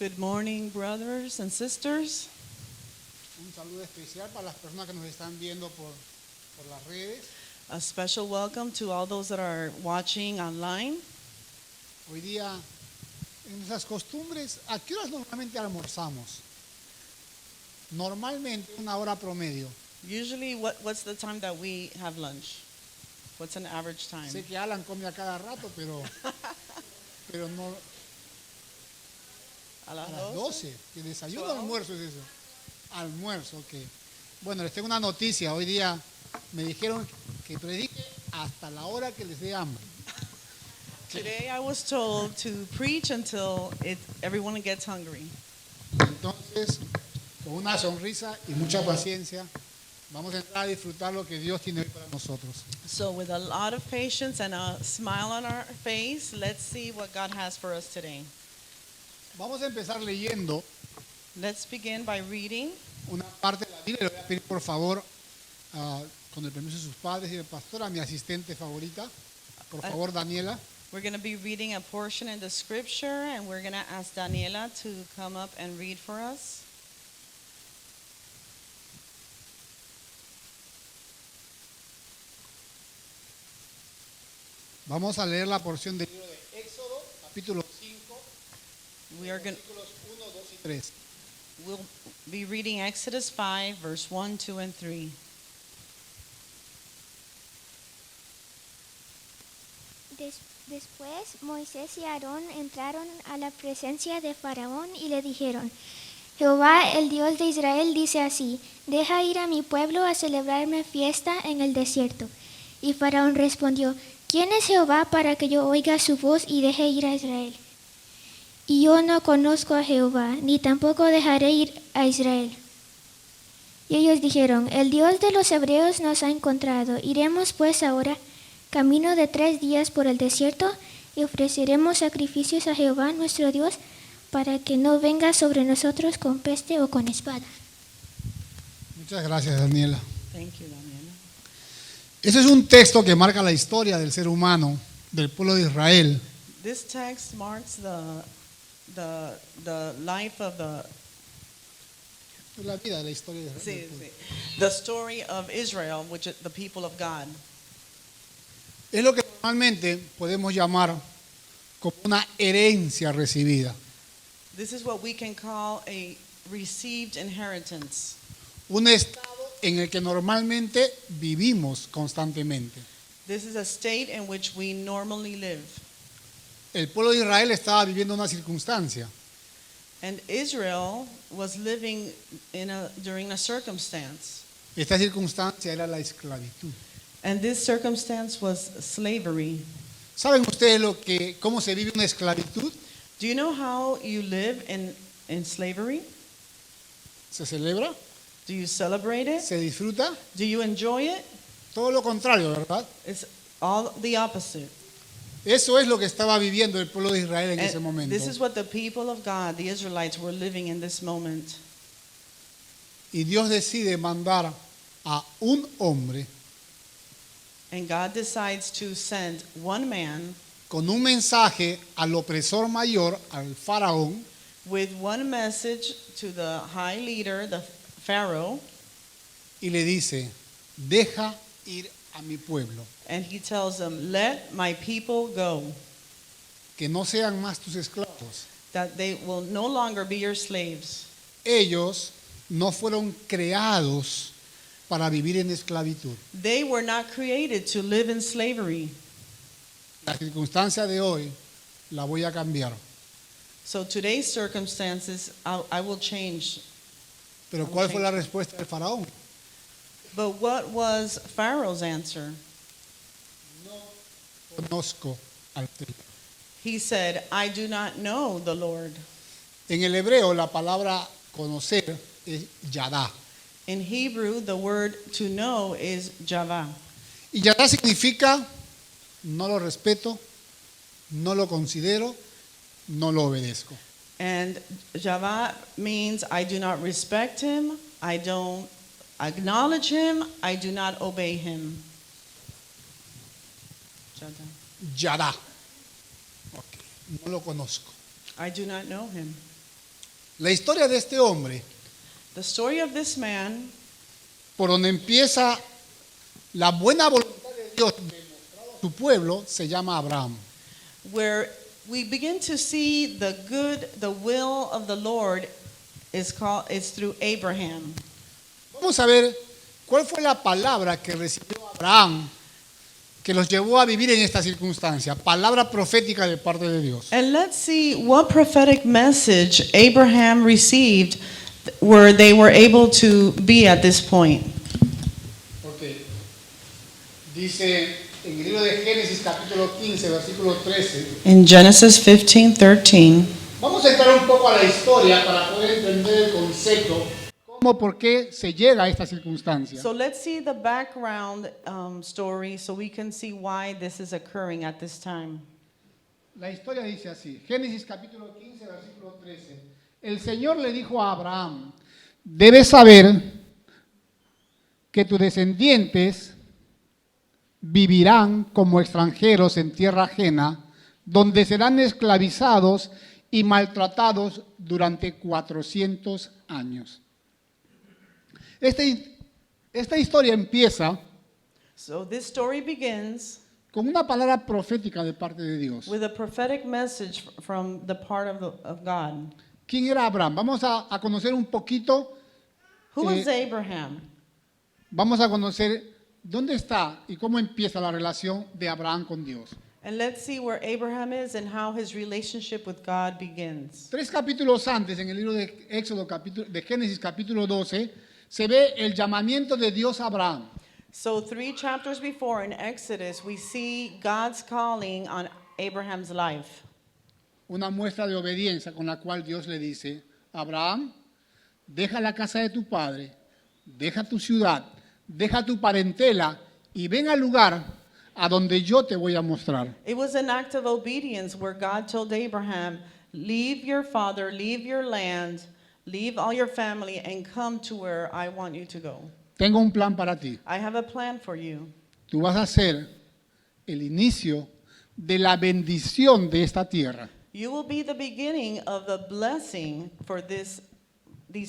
Good morning, brothers and sisters. Un saludo especial para las personas que nos están viendo por las redes. A special welcome to all those that are watching online. Hoy día, en nuestras costumbres, ¿a qué horas normalmente almorzamos? Normalmente una hora promedio. Usually, what's the time that we have lunch? What's an average time? Sé que Alan come a cada rato, pero no A a las las 12. 12. ¿El desayuno o 12. almuerzo es eso? Almuerzo, ok. Bueno, les tengo una noticia. Hoy día me dijeron que predique hasta la hora que les dé hambre. Today I was told to preach until everyone gets hungry. Entonces, con una sonrisa y mucha paciencia, vamos a entrar a disfrutar lo que Dios tiene hoy para nosotros. So with a lot of patience and a smile on our face, let's see what God has for us today. Vamos a empezar leyendo Let's begin by reading una parte de la Biblia. Le voy a pedir por favor, con el permiso de sus padres y del pastor, a mi asistente favorita. Por favor, Daniela. We're going to be reading a portion in the scripture, and we're going to ask Daniela to come up and read for us. Vamos a leer la porción del libro de Éxodo, capítulo 5, We are going versículos 1, 2 y 3. we'll be reading Exodus 5, verse 1, 2, and 3. Después Moisés y Aarón entraron a la presencia de Faraón y le dijeron: Jehová, el Dios de Israel, dice así: deja ir a mi pueblo a celebrarme fiesta en el desierto. Y Faraón respondió: ¿quién es Jehová para que yo oiga su voz y deje ir a Israel? Y yo no conozco a Jehová, ni tampoco dejaré ir a Israel. Y ellos dijeron: el Dios de los hebreos nos ha encontrado. Iremos pues ahora camino de 3 días por el desierto y ofreceremos sacrificios a Jehová nuestro Dios para que no venga sobre nosotros con peste o con espada. Muchas gracias, Daniela. Thank you, Daniela. Ese es un texto que marca la historia del ser humano, del pueblo de Israel. This text marks the life of La vida de la historia de Israel. the story of Israel, which is the people of God. Es lo que normalmente podemos llamar como una herencia recibida. This is what we can call a received inheritance. Un estado en el que normalmente vivimos constantemente. This is a state in which we normally live. El pueblo de Israel estaba viviendo una circunstancia. And Israel was living during a circumstance. Esta circunstancia era la esclavitud. And this circumstance was slavery. ¿Saben ustedes cómo se vive una esclavitud? Do you know how you live in slavery? ¿Se celebra? Do you celebrate it? ¿Se disfruta? Do you enjoy it? Todo lo contrario, ¿verdad? It's all the opposite. Eso es lo que estaba viviendo el pueblo de Israel en ese And momento. this is what the people of God, the Israelites, were living in this moment. Y Dios decide mandar a un hombre And God decides to send one man con un mensaje al opresor mayor, al faraón, with one message to the high leader, the Pharaoh, y le dice: deja ir a mi pueblo, and he tells them, let my people go, que no sean más tus esclavos. that they will no longer be your slaves. Ellos no fueron creados para vivir en esclavitud. They were not created to live in slavery. La circunstancia de hoy la voy a cambiar. So today's circumstances, I will change. Pero ¿cuál fue la respuesta del faraón? But what was Pharaoh's answer? No conozco al Señor. He said, I do not know the Lord. En el hebreo la palabra conocer es yadá. In Hebrew, the word to know is Javah. Y yadá significa no lo respeto, no lo considero, no lo obedezco. And Javah means I do not respect him, I don't acknowledge him, I do not obey him. Yadá. Okay. No lo conozco. I do not know him. La historia de este hombre, The story of this man, por donde empieza la buena voluntad de Dios demostrada a su pueblo, se llama Abraham. where we begin to see the will of the Lord is through Abraham. Vamos a ver cuál fue la palabra que recibió Abraham que los llevó a vivir en esta circunstancia. Palabra profética de parte de Dios. And let's see what prophetic message Abraham received where they were able to be at this point. Okay. Dice en el libro de Génesis capítulo 15, versículo 13. In Genesis 15:13, Vamos a entrar un poco a la historia para poder entender el concepto, cómo, por qué se llega a esta circunstancia. so let's see the background story so we can see why this is occurring at this time. La historia dice así, Génesis capítulo 15, versículo 13. El Señor le dijo a Abraham, debes saber que tus descendientes vivirán como extranjeros en tierra ajena, donde serán esclavizados y maltratados durante 400 años. Esta historia empieza So this story begins con una palabra profética de parte de Dios. with a prophetic message from the part of God. ¿Quién era Abraham? Vamos a conocer un poquito, Who was Abraham? vamos a conocer dónde está y cómo empieza la relación de Abraham con Dios. And let's see where Abraham is and how his relationship with God begins. 3 capítulos antes, en el libro de Éxodo, de Génesis capítulo 12, se ve el llamamiento de Dios a Abraham. So 3 chapters before in Exodus, we see God's calling on Abraham's life. Una muestra de obediencia con la cual Dios le dice, Abraham, deja la casa de tu padre, deja tu ciudad, deja tu parentela y ven al lugar a donde yo te voy a mostrar. It was an act of obedience where God told Abraham, leave your father, leave your land, leave all your family and come to where I want you to go. Tengo un plan para ti. I have a plan for you. Tú vas a ser el inicio de la bendición de esta tierra. You will be the beginning of the blessing for these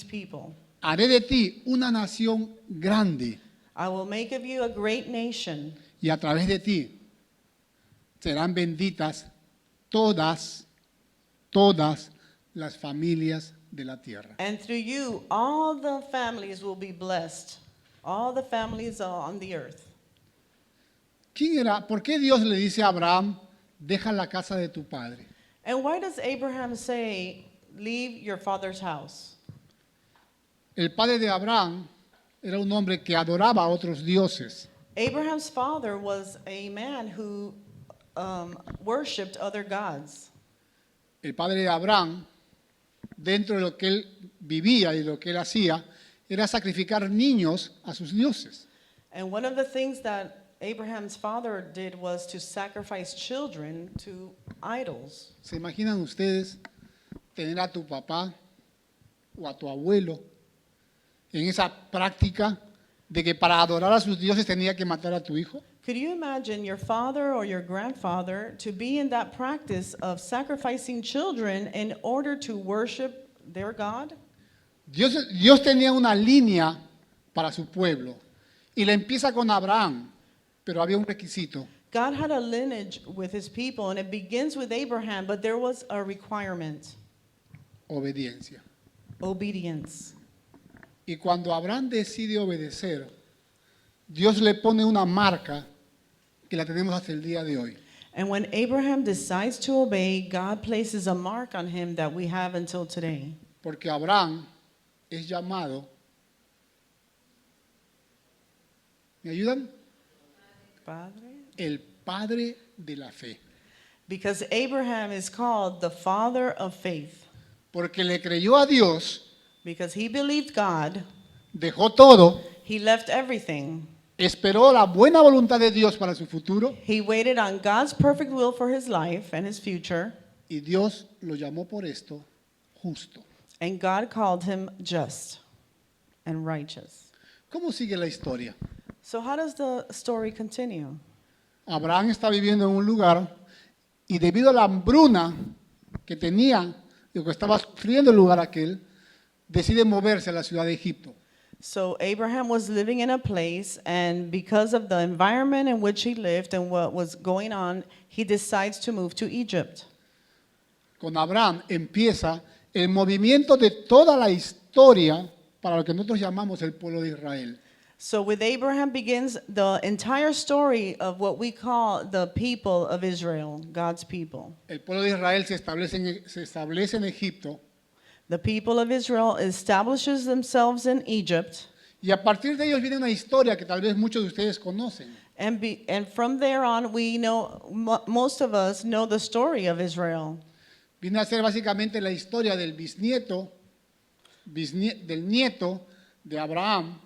people. Haré de ti una nación grande I will make of you a great nation, y a través de ti serán benditas todas las familias de la tierra. and through you, all the families will be blessed. All the families on the earth. ¿Quién era? ¿Por qué Dios le dice a Abraham, deja la casa de tu padre? And why does Abraham say, leave your father's house? El padre de Abraham era un hombre que adoraba a otros dioses. Abraham's father was a man who worshipped other gods. El padre de Abraham, dentro de lo que él vivía y lo que él hacía, era sacrificar niños a sus dioses. And one of the things that Abraham's father did was to sacrifice children to idols. ¿Se imaginan ustedes tener a tu papá o a tu abuelo en esa práctica de que para adorar a sus dioses tenía que matar a tu hijo? Could you imagine your father or your grandfather to be in that practice of sacrificing children in order to worship their God? Dios tenía una línea para su pueblo y la empieza con Abraham, pero había un requisito. God had a lineage with his people, and it begins with Abraham, but there was a requirement: Obediencia. obedience. Y cuando Abraham decide obedecer, Dios le pone una marca que la tenemos hasta el día de hoy. And when Abraham decides to obey, God places a mark on him that we have until today. Porque Abraham es llamado, ¿me ayudan? Padre? El padre de la fe. Because Abraham is called the father of faith. Porque le creyó a Dios, Because he believed God, dejó todo, he left everything. esperó la buena voluntad de Dios para su futuro He waited on God's perfect will for his life and his future, y Dios lo llamó por esto justo. and God called him just and righteous. ¿Cómo sigue la historia? So how does the story continue? Abraham está viviendo en un lugar y debido a la hambruna que tenía y que estaba sufriendo el lugar aquel, decide moverse a la ciudad de Egipto. So Abraham was living in a place, and because of the environment in which he lived and what was going on, he decides to move to Egypt. Con Abraham empieza el movimiento de toda la historia para lo que nosotros llamamos el pueblo de Israel. So with Abraham begins the entire story of what we call the people of Israel, God's people. El pueblo de Israel se establece en Egipto, The people of Israel establishes themselves in Egypt, y a partir de ellos viene una historia que tal vez muchos de ustedes conocen. and from there on, we know, most of us know the story of Israel. Viene a ser básicamente la historia del del nieto de Abraham,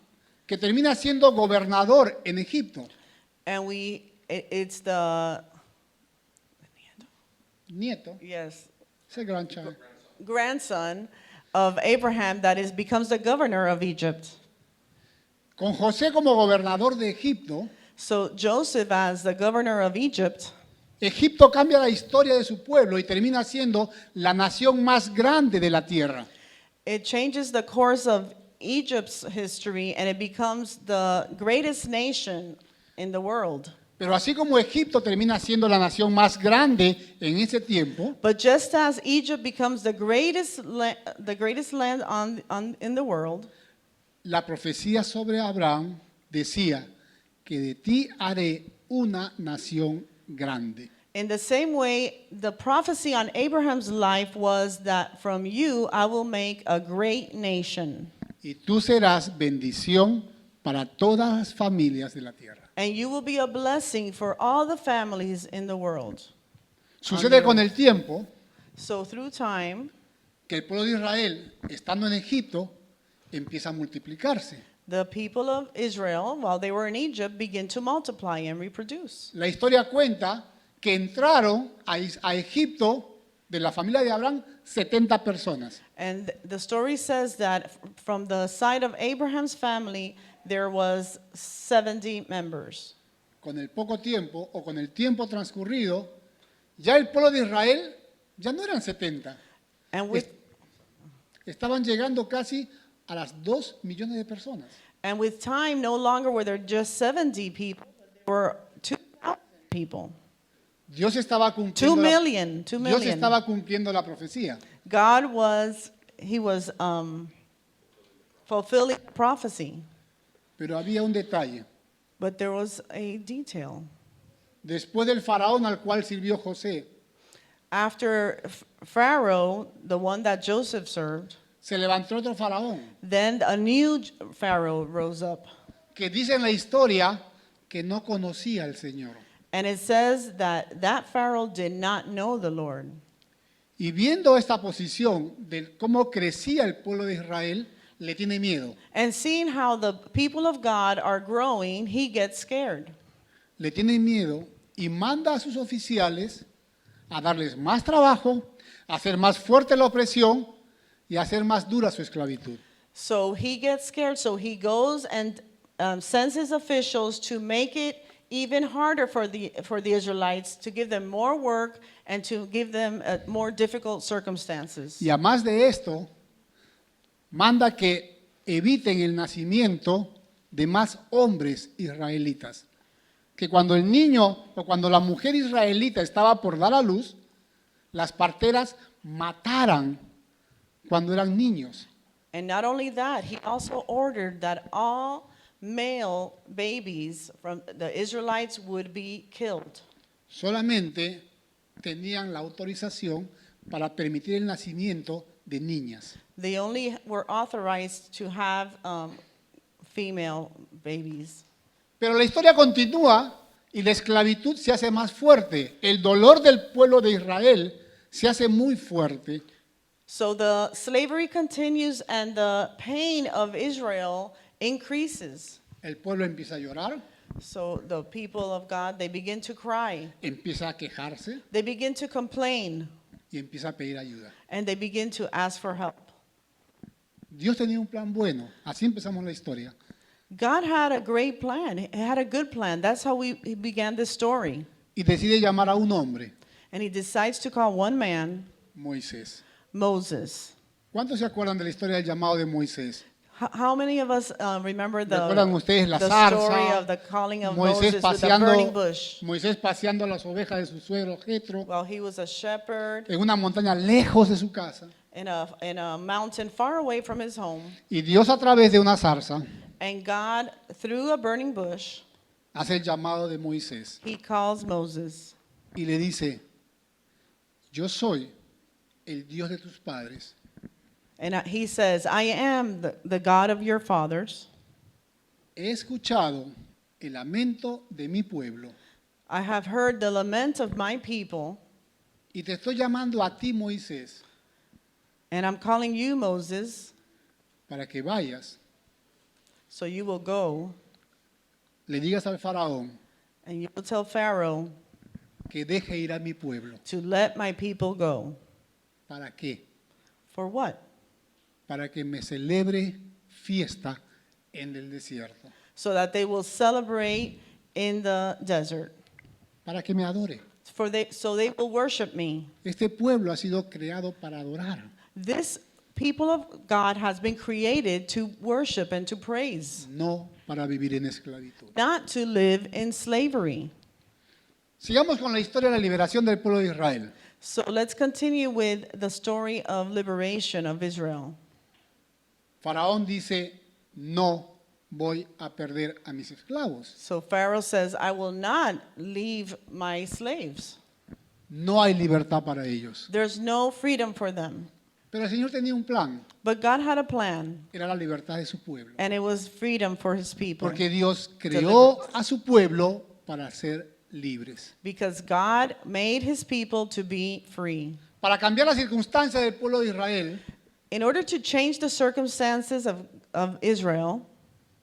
que termina siendo gobernador en Egipto. And it's the, Nieto, yes, ese grandchild. grandson of Abraham that becomes the governor of Egypt. Con José como gobernador de Egipto, So Joseph, as the governor of Egypt, Egipto cambia la historia de su pueblo y termina siendo la nación más grande de la tierra. it changes the course of Egypt's history, and it becomes the greatest nation in the world. Pero así como Egipto termina siendo la nación más grande en ese tiempo, But just as Egypt becomes the greatest land in the world, la profecía sobre Abraham decía que de ti haré una nación grande. in the same way, the prophecy on Abraham's life was that from you I will make a great nation, Y tú serás bendición para todas las familias de la tierra. and you will be a blessing for all the families in the world. Sucede con el tiempo So through time, que el pueblo de Israel, estando en Egipto, empieza a multiplicarse. the people of Israel, while they were in Egypt, begin to multiply and reproduce. La historia cuenta que entraron a Egipto de la familia de Abraham 70 personas. And the story says that from the side of Abraham's family, there was 70 members. Con el poco tiempo o con el tiempo transcurrido, ya el pueblo de Israel ya no eran 70. And with, Estaban llegando casi a las 2 millones de personas. and with time, no longer were there just 70 people, but there were 2,000 people. Dios estaba 2 cumpliendo, million, 2 Dios million. estaba cumpliendo la profecía. God was fulfilling prophecy, Pero había un detalle. but there was a detail. Después del faraón al cual sirvió José, After Pharaoh, the one that Joseph served, se levantó otro faraón then a new Pharaoh rose up. que dice en la historia que no conocía al Señor. And it says that that Pharaoh did not know the Lord. Y viendo esta posición de cómo crecía el pueblo de Israel, le tiene miedo. And seeing how the people of God are growing, he gets scared. Le tiene miedo y manda a sus oficiales a darles más trabajo, a hacer más fuerte la opresión y a hacer más dura su esclavitud. So he gets scared. So he goes and sends his officials to make it even harder for the Israelites, to give them more work and to give them more difficult circumstances. Y además de esto, manda que eviten el nacimiento de más hombres israelitas. Que cuando el niño o cuando la mujer israelita estaba por dar a luz, las parteras mataran cuando eran niños. And not only that, he also ordered that all male babies from the Israelites would be killed. Solamente tenían la autorización para permitir el nacimiento de niñas. They only were authorized to have female babies. Pero la historia continúa y la esclavitud se hace más fuerte. El dolor del pueblo de Israel se hace muy fuerte. So the slavery continues and the pain of Israel increases. El pueblo empieza a llorar, So the people of God, they begin to cry. empieza a quejarse They begin to complain y empieza a pedir ayuda. and they begin to ask for help. Dios tenía un plan bueno. Así empezamos la historia. God had a great plan. He had a good plan. That's how he began this story. Y decide llamar a un hombre, And he decides to call one man, Moisés. Moses. ¿Cuántos se acuerdan de la historia del llamado de Moisés? How many of us remember ¿Recuerdan ustedes la the story zarza? of the calling of Moisés Moses with the burning paseando, bush? Moisés paseando las ovejas de su suegro Jetro Well, he was a shepherd en una montaña lejos de su casa. in a mountain far away from his home. Y Dios a través de una zarza And God, through a burning bush, hace el llamado de Moisés he calls Moses. y le dice, yo soy el Dios de tus padres. And he says, I am the God of your fathers. He escuchado el lamento de mi pueblo I have heard the lament of my people, y te estoy llamando a ti, Moisés, and I'm calling you, Moses, para que vayas, so you will go, le digas al faraón and you will tell Pharaoh que deje ir a mi pueblo. to let my people go. ¿Para qué? For what? Para que me celebre fiesta en el desierto, So that they will celebrate in the desert. para que me adore. So they will worship me. Este pueblo ha sido creado para adorar. This people of God has been created to worship and to praise, No para vivir en esclavitud. not to live in slavery. Sigamos con la historia de la liberación del pueblo de Israel. So let's continue with the story of liberation of Israel. Faraón dice, no voy a perder a mis esclavos. So Pharaoh says, I will not leave my slaves. No hay libertad para ellos. There's no freedom for them. Pero el Señor tenía un plan. But God had a plan, Era la libertad de su pueblo. and it was freedom for his people. Porque Dios creó a su pueblo para ser libres. Because God made his people to be free. Para cambiar las circunstancias del pueblo de Israel, In order to change the circumstances of Israel,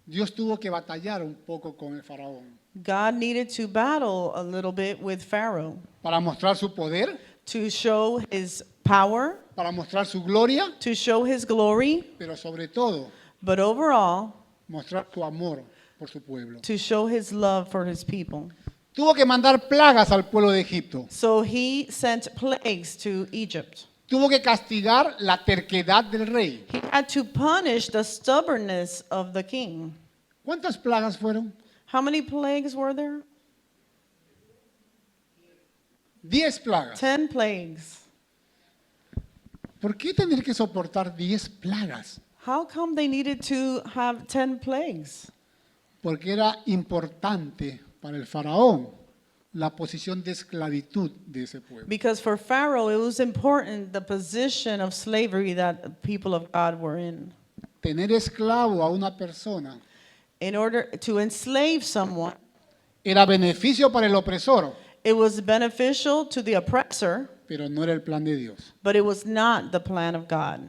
Dios tuvo que batallar un poco con el faraón God needed to battle a little bit with Pharaoh para mostrar su poder, to show his power, para mostrar su gloria, to show his glory, pero sobre todo but overall, mostrar su amor por su pueblo. to show his love for his people. Tuvo que mandar plagas al pueblo de Egipto. So he sent plagues to Egypt. Tuvo que castigar la terquedad del rey. He had to punish the stubbornness of the king. ¿Cuántas plagas fueron? How many plagues were there? 10 plagas. 10 plagues. ¿Por qué tener que soportar 10 plagas? How come they needed to have 10 plagues? Porque era importante para el faraón la posición de esclavitud de ese pueblo. Because for Pharaoh, it was important the position of slavery that the people of God were in. Tener esclavo a una persona In order to enslave someone, era beneficio para el opresor, it was beneficial to the oppressor, pero no era el plan de Dios. but it was not the plan of God.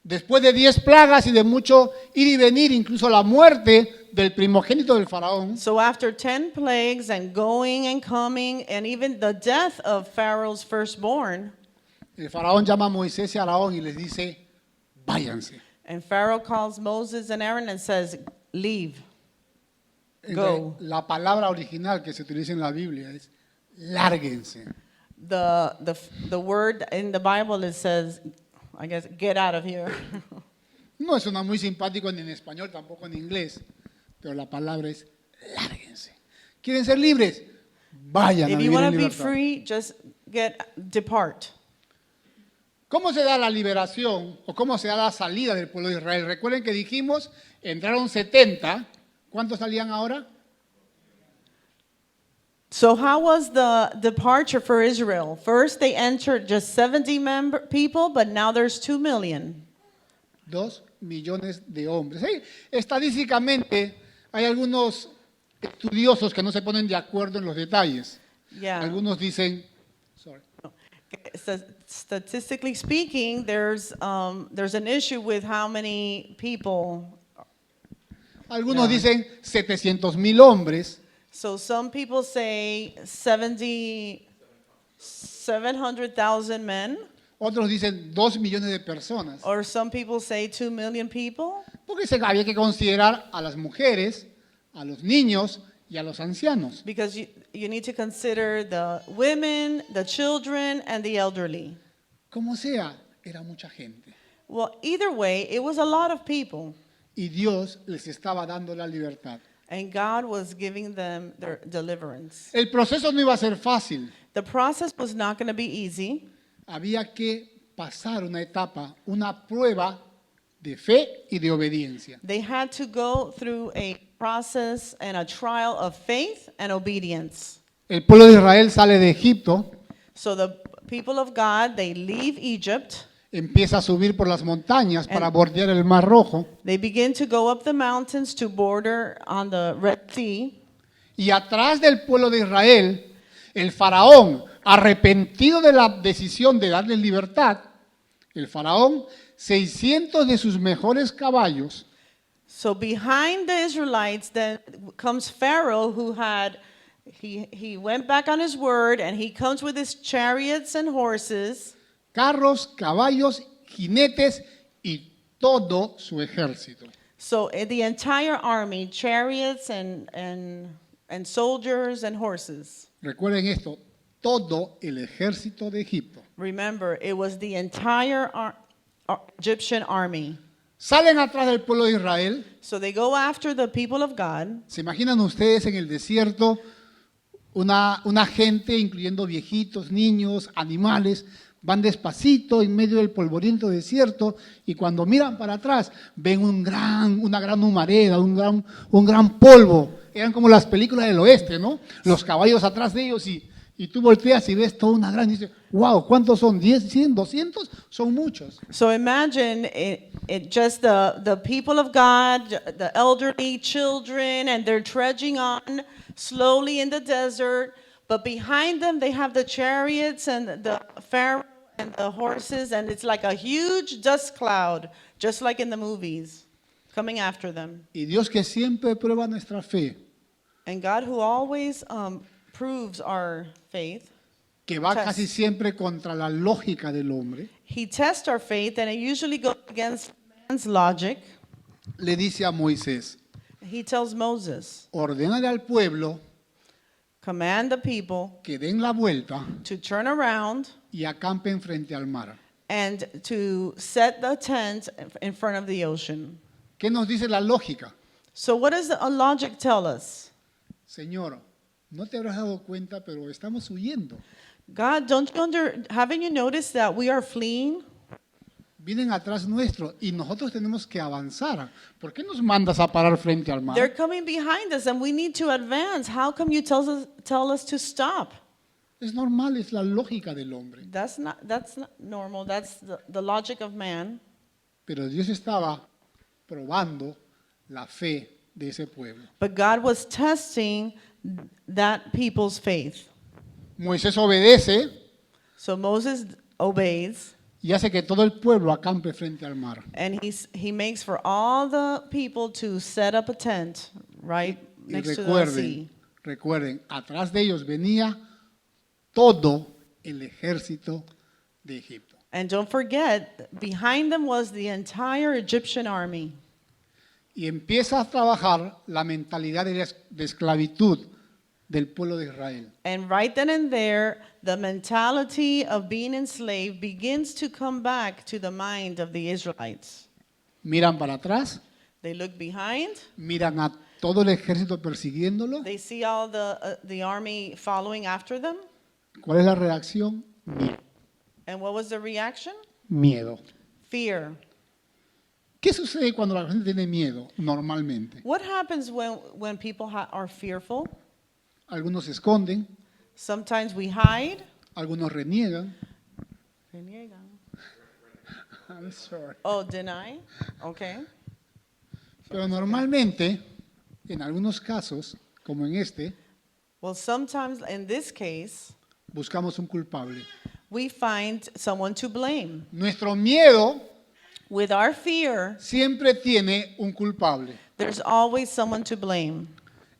Después de 10 plagas y de mucho ir y venir, incluso la muerte del primogénito del faraón, So after 10 plagues and going and coming, and even the death of Pharaoh's firstborn, el faraón llama a Moisés y a Aarón y les dice, váyanse. and Pharaoh calls Moses and Aaron and says, leave. Go. La palabra original que se utiliza en la Biblia es lárguense. The word in the Bible, it says, I guess, get out of here. No es una muy simpático ni en español, tampoco en inglés, pero la palabra es lárguense. ¿Quieren ser libres? Vayan a If you vivir en want to be libertad. free, just depart. ¿Cómo se da la liberación o cómo se da la salida del pueblo de Israel? Recuerden que dijimos, entraron 70. ¿Cuántos salían ahora? So how was the departure for Israel? First, they entered just 70 people, but now there's 2 million. 2 millones de hombres. Sí, estadísticamente hay algunos estudiosos que no se ponen de acuerdo en los detalles. Yeah. Algunos dicen, sorry, Statistically speaking, there's an issue with how many people. algunos dicen 700,000 hombres, So some people say 700,000 men, otros dicen 2 millones de personas. or some people say 2 million people, Porque había que considerar a las mujeres, a los niños y a los ancianos. because you need to consider the women, the children, and the elderly. Como sea, era mucha gente. Well, either way, it was a lot of people, Y Dios les estaba dando la libertad. and God was giving them their deliverance. El proceso no iba a ser fácil. The process was not going to be easy. Había que pasar una etapa, una prueba de fe y de obediencia. They had to go through a process and a trial of faith and obedience. El pueblo de Israel sale de Egipto, So the people of God, they leave Egypt. empieza a subir por las montañas para bordear el Mar Rojo, They begin to go up the mountains to border on the Red Sea. y atrás del pueblo de Israel, el faraón, arrepentido de la decisión de darles libertad, el faraón, 600 de sus mejores caballos, So behind the Israelites, then comes Pharaoh, who he went back on his word, and he comes with his chariots and horses, carros, caballos, jinetes y todo su ejército. so the entire army, chariots and soldiers and horses. Recuerden esto, todo el ejército de Egipto. Remember, it was the entire Egyptian army. Salen atrás del pueblo de Israel. So they go after the people of God. ¿Se imaginan ustedes en el desierto una gente, incluyendo viejitos, niños, animales, van despacito en medio del polvoriento desierto y cuando miran para atrás ven una gran humareda, un gran polvo? Eran como las películas del oeste, ¿no? Los caballos atrás de ellos y tú volteas y ves toda una gran, y dices, wow, ¿cuántos son? ¿10, 100, 200? Son muchos. So imagine it just the people of God, the elderly, children, and they're trudging on slowly in the desert. But behind them, they have the chariots and the Pharaoh and the horses, and it's like a huge dust cloud, just like in the movies, coming after them. Y Dios, que siempre prueba nuestra fe, And God, who always proves our faith, que va Test. casi siempre contra la lógica del hombre, He tests our faith, and it usually goes against man's logic. le dice a Moisés, He tells Moses, ordénale al pueblo command the people que den la vuelta to turn around y acampen frente al mar. and to set the tent in front of the ocean. ¿Qué nos dice la lógica? So what does the logic tell us? Señor, no te habrás dado cuenta, pero estamos huyendo. God, haven't you noticed that we are fleeing? Vienen atrás nuestro y nosotros tenemos que avanzar. ¿Por qué nos mandas a parar frente al mar? They're coming behind us and we need to advance. How come you tell us to stop? Es normal, es la lógica del hombre. That's not normal. That's the logic of man. Pero Dios estaba probando la fe de ese pueblo. But God was testing that people's faith. Moisés obedece So Moses obeys, y hace que todo el pueblo acampe frente al mar. and he makes for all the people to set up a tent right Y next to the sea. recuerden, atrás de ellos venía todo el ejército de Egipto. And don't forget, behind them was the entire Egyptian army. Y empieza a trabajar la mentalidad de esclavitud del pueblo de Israel. And right then and there, the mentality of being enslaved begins to come back to the mind of the Israelites. Miran para atrás, They look behind, miran a todo el ejército persiguiéndolo. they see all the army following after them. ¿Cuál es la reacción? And what was the reaction? Miedo. Fear. ¿Qué sucede cuando la gente tiene miedo normalmente? What happens when people are fearful? Algunos se esconden, Sometimes we hide. algunos reniegan. Reniega. I'm sorry. Oh, deny? Okay. Pero normalmente, en algunos casos, como en este, Well, sometimes in this case, buscamos un culpable. we find someone to blame. Nuestro miedo With our fear, siempre tiene un culpable. there's always someone to blame.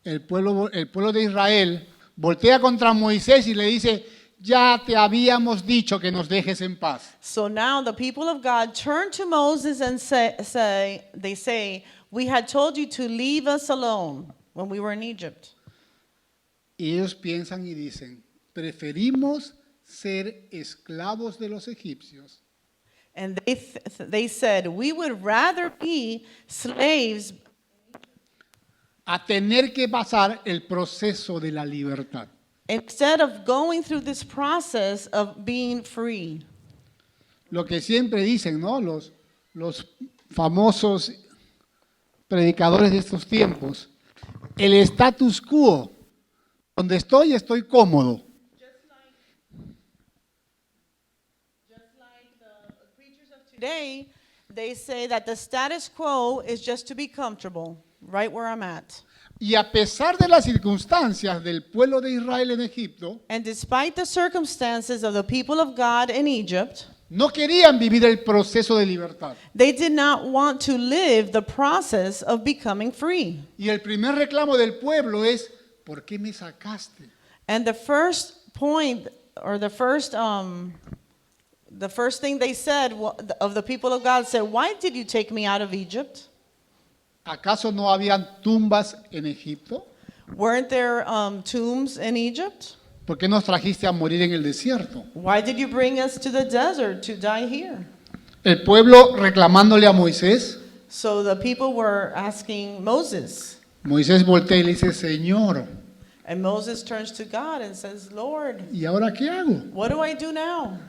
El pueblo de Israel voltea contra Moisés y le dice, ya te habíamos dicho que nos dejes en paz. So now the people of God turn to Moses and say, we had told you to leave us alone when we were in Egypt. Y ellos piensan y dicen, preferimos ser esclavos de los egipcios And they said, we would rather be slaves a tener que pasar el proceso de la libertad. instead of going through this process of being free. Lo que siempre dicen, ¿no? Los famosos predicadores de estos tiempos. El status quo. Donde estoy cómodo. Just like the preachers of today, they say that the status quo is just to be comfortable, right where I'm at. Y a pesar de las circunstancias del pueblo de Israel en Egipto, And despite the circumstances of the people of God in Egypt, no querían vivir el proceso de libertad. they did not want to live the process of becoming free. Y el primer reclamo del pueblo es, ¿por qué me sacaste? And the first point, or the first thing they said of the people of God said, why did you take me out of Egypt? ¿Acaso no habían tumbas en Egipto? Weren't there tombs in Egypt? ¿Por qué nos trajiste a morir en el desierto? Why did you bring us to the desert to die here? El pueblo reclamándole a Moisés. So the people were asking Moses. Moisés voltea y le dice, Señor, And Moses turns to God and says, Lord, ¿y ahora qué hago? what do I do now?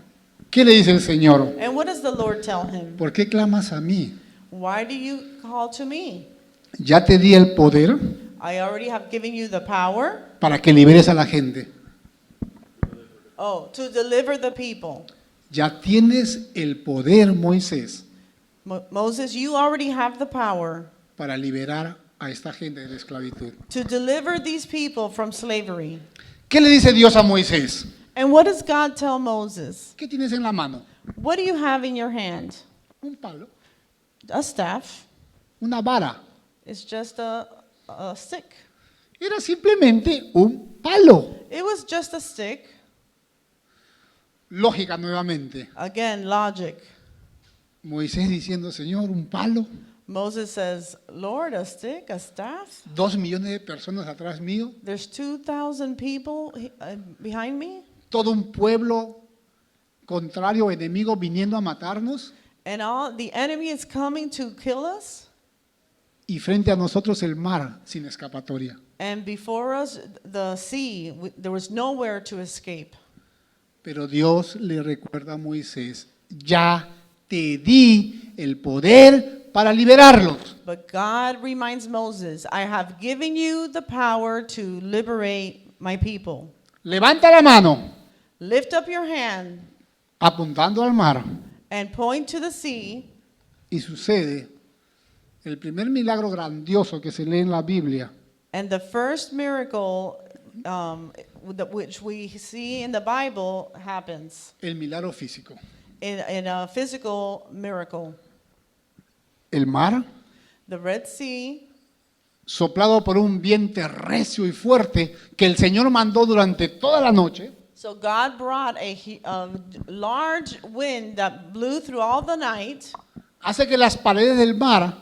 ¿Qué le dice el Señor? And what does the Lord tell him? ¿Por qué clamas a mí? Why do you call to me? Ya te di el poder I already have given you the power. para que liberes a la gente. Oh, to deliver the people. Ya tienes el poder, Moisés, Moses, you already have the power para liberar a esta gente de la esclavitud. to deliver these people from slavery. ¿Qué le dice Dios a Moisés? And what does God tell Moses? ¿Qué tienes en la mano? What do you have in your hand? Un palo, A staff. una vara. It's just a stick. Era simplemente un palo. It was just a stick. Lógica nuevamente. Again, logic. Moisés diciendo, Señor, un palo. Moses says, Lord, a stick, a staff? 2 millones de personas atrás mío. There's 2,000 people behind me? Todo un pueblo contrario, enemigo, viniendo a matarnos. And all the enemy is coming to kill us? Y frente a nosotros el mar sin escapatoria. And before us, the sea, there was nowhere to escape. Pero Dios le recuerda a Moisés, ya te di el poder para liberarlos. But God reminds Moses, I have given you the power to liberate my people. Levanta la mano, Lift up your hand apuntando al mar, and point to the sea. y sucede el primer milagro grandioso que se lee en la Biblia, And the first miracle which we see in the Bible happens el milagro físico. in a physical miracle. El mar, The Red Sea, soplado por un viento recio y fuerte que el Señor mandó durante toda la noche, so God brought a large wind that blew through all the night, hace que las paredes del mar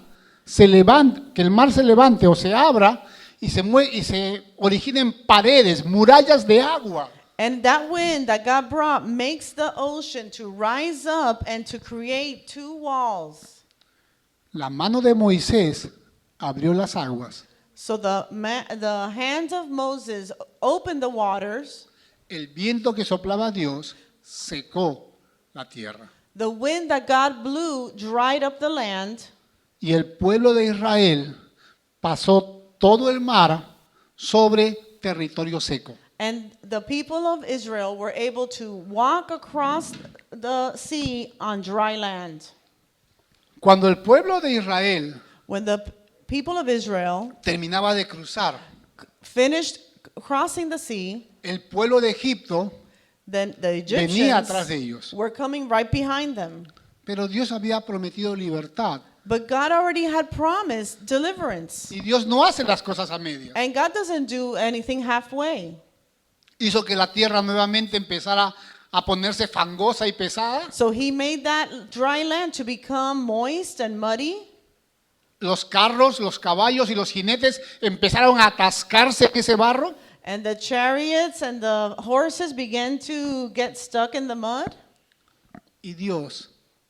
se levanten, que el mar se levante o se abra y se originen paredes, murallas de agua. and that wind that God brought makes the ocean to rise up and to create two walls. La mano de Moisés abrió las aguas. So the hand of Moses opened the waters. El viento que soplaba Dios secó la tierra. The wind that God blew dried up the land. Y el pueblo de Israel pasó todo el mar sobre territorio seco. And the people of Israel were able to walk across the sea on dry land. Cuando el pueblo de Israel When the people of Israel terminaba de cruzar, finished crossing the sea, el pueblo de Egipto then the venía atrás de Egyptians ellos. were coming right behind them. Pero Dios había prometido libertad. But God already had promised deliverance. Y Dios no hace las cosas a medias. And God doesn't do anything halfway. Hizo que la tierra nuevamente empezara a ponerse fangosa y pesada. So he made that dry land to become moist and muddy. Los carros, los caballos y los jinetes empezaron a atascarse en ese barro. And the chariots and the horses began to get stuck in the mud. Y Dios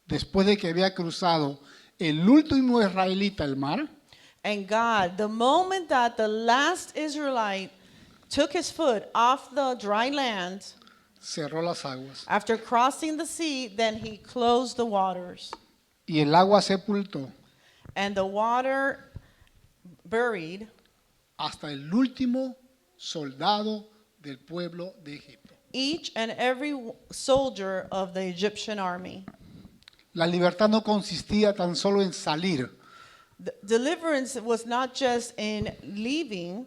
después de que había cruzado el último israelita el mar, And God, the moment that the last Israelite took his foot off the dry land, cerró las aguas after crossing the sea, then he closed the waters. y el agua sepultó And the water buried hasta el último soldado del pueblo de Egipto. each and every soldier of the Egyptian army. La libertad no consistía tan solo en salir. The deliverance was not just in leaving.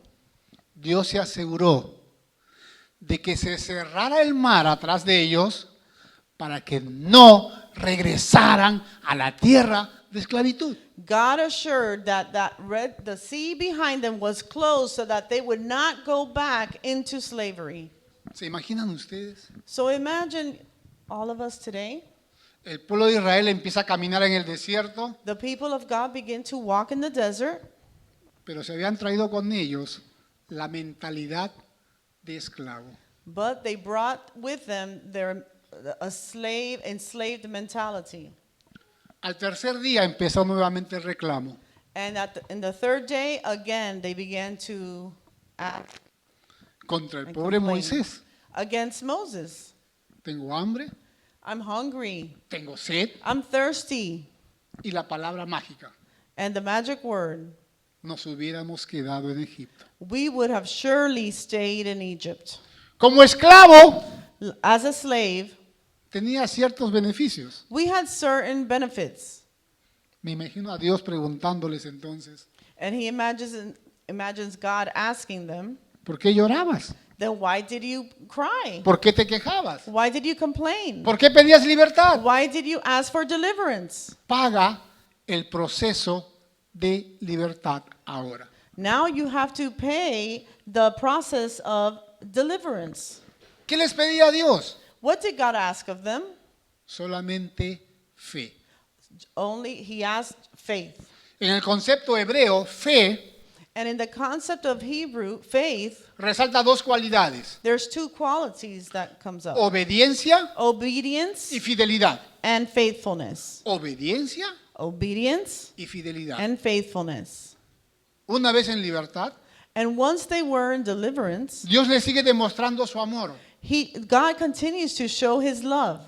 Dios se aseguró de que se cerrara el mar atrás de ellos para que no regresaran a la tierra de esclavitud. God assured that the sea behind them was closed so that they would not go back into slavery. ¿Se imaginan ustedes? So imagine all of us today. El pueblo de Israel empieza a caminar en el desierto, The people of God begin to walk in the desert, pero se habían traído con ellos la mentalidad de esclavo. but they brought with them enslaved mentality. Al tercer día empezó nuevamente el reclamo. And in the third day, again, they began to act Contra el and pobre complain Moisés. against Moses. Tengo hambre, I'm hungry. tengo sed I'm thirsty. y la palabra mágica. And the magic word, Nos hubiéramos quedado en Egipto. we would have surely stayed in Egypt. Como esclavo As a slave, tenía ciertos beneficios. we had certain benefits. Me imagino a Dios preguntándoles entonces, And he imagines God asking them, ¿por qué llorabas? then why did you cry? ¿Por qué te quejabas? Why did you complain? ¿Por qué pedías libertad? Why did you ask for deliverance? Paga el proceso de libertad ahora. Now you have to pay the process of deliverance. ¿Qué les pedía a Dios? What did God ask of them? Solamente fe. Only he asked faith. En el concepto hebreo, fe And in the concept of Hebrew, faith, resalta dos cualidades, there's two qualities that comes up. obediencia Obedience y fidelidad. and faithfulness. Obediencia Obedience y fidelidad. and faithfulness. Una vez en libertad, And once they were in deliverance, Dios les sigue demostrando su amor God continues to show his love.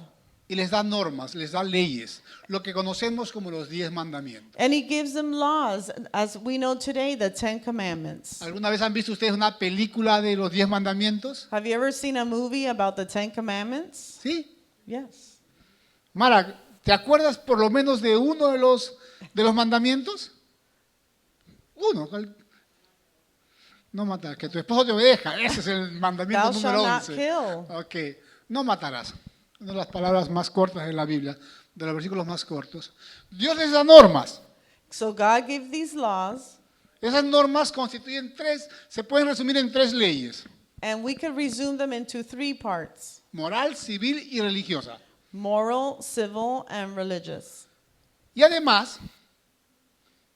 y les da normas, les da leyes, lo que conocemos como los 10 mandamientos. And he gives them laws, as we know today, the 10 Commandments. ¿Alguna vez han visto ustedes una película de los 10 mandamientos? Have you ever seen a movie about the 10 Commandments? Sí. Yes. Mara, ¿te acuerdas por lo menos de uno de los mandamientos? Uno. No matar, que tu esposo te obedezca. Ese es el mandamiento Thou shalt número not 11. kill. Ok, no matarás. Una de las palabras más cortas de la Biblia, de los versículos más cortos. Dios les da normas. So God gives these laws, Esas normas constituyen se pueden resumir en 3 leyes: and we could resume them into 3 parts: moral, civil y religiosa. moral, civil, and religious. Y además,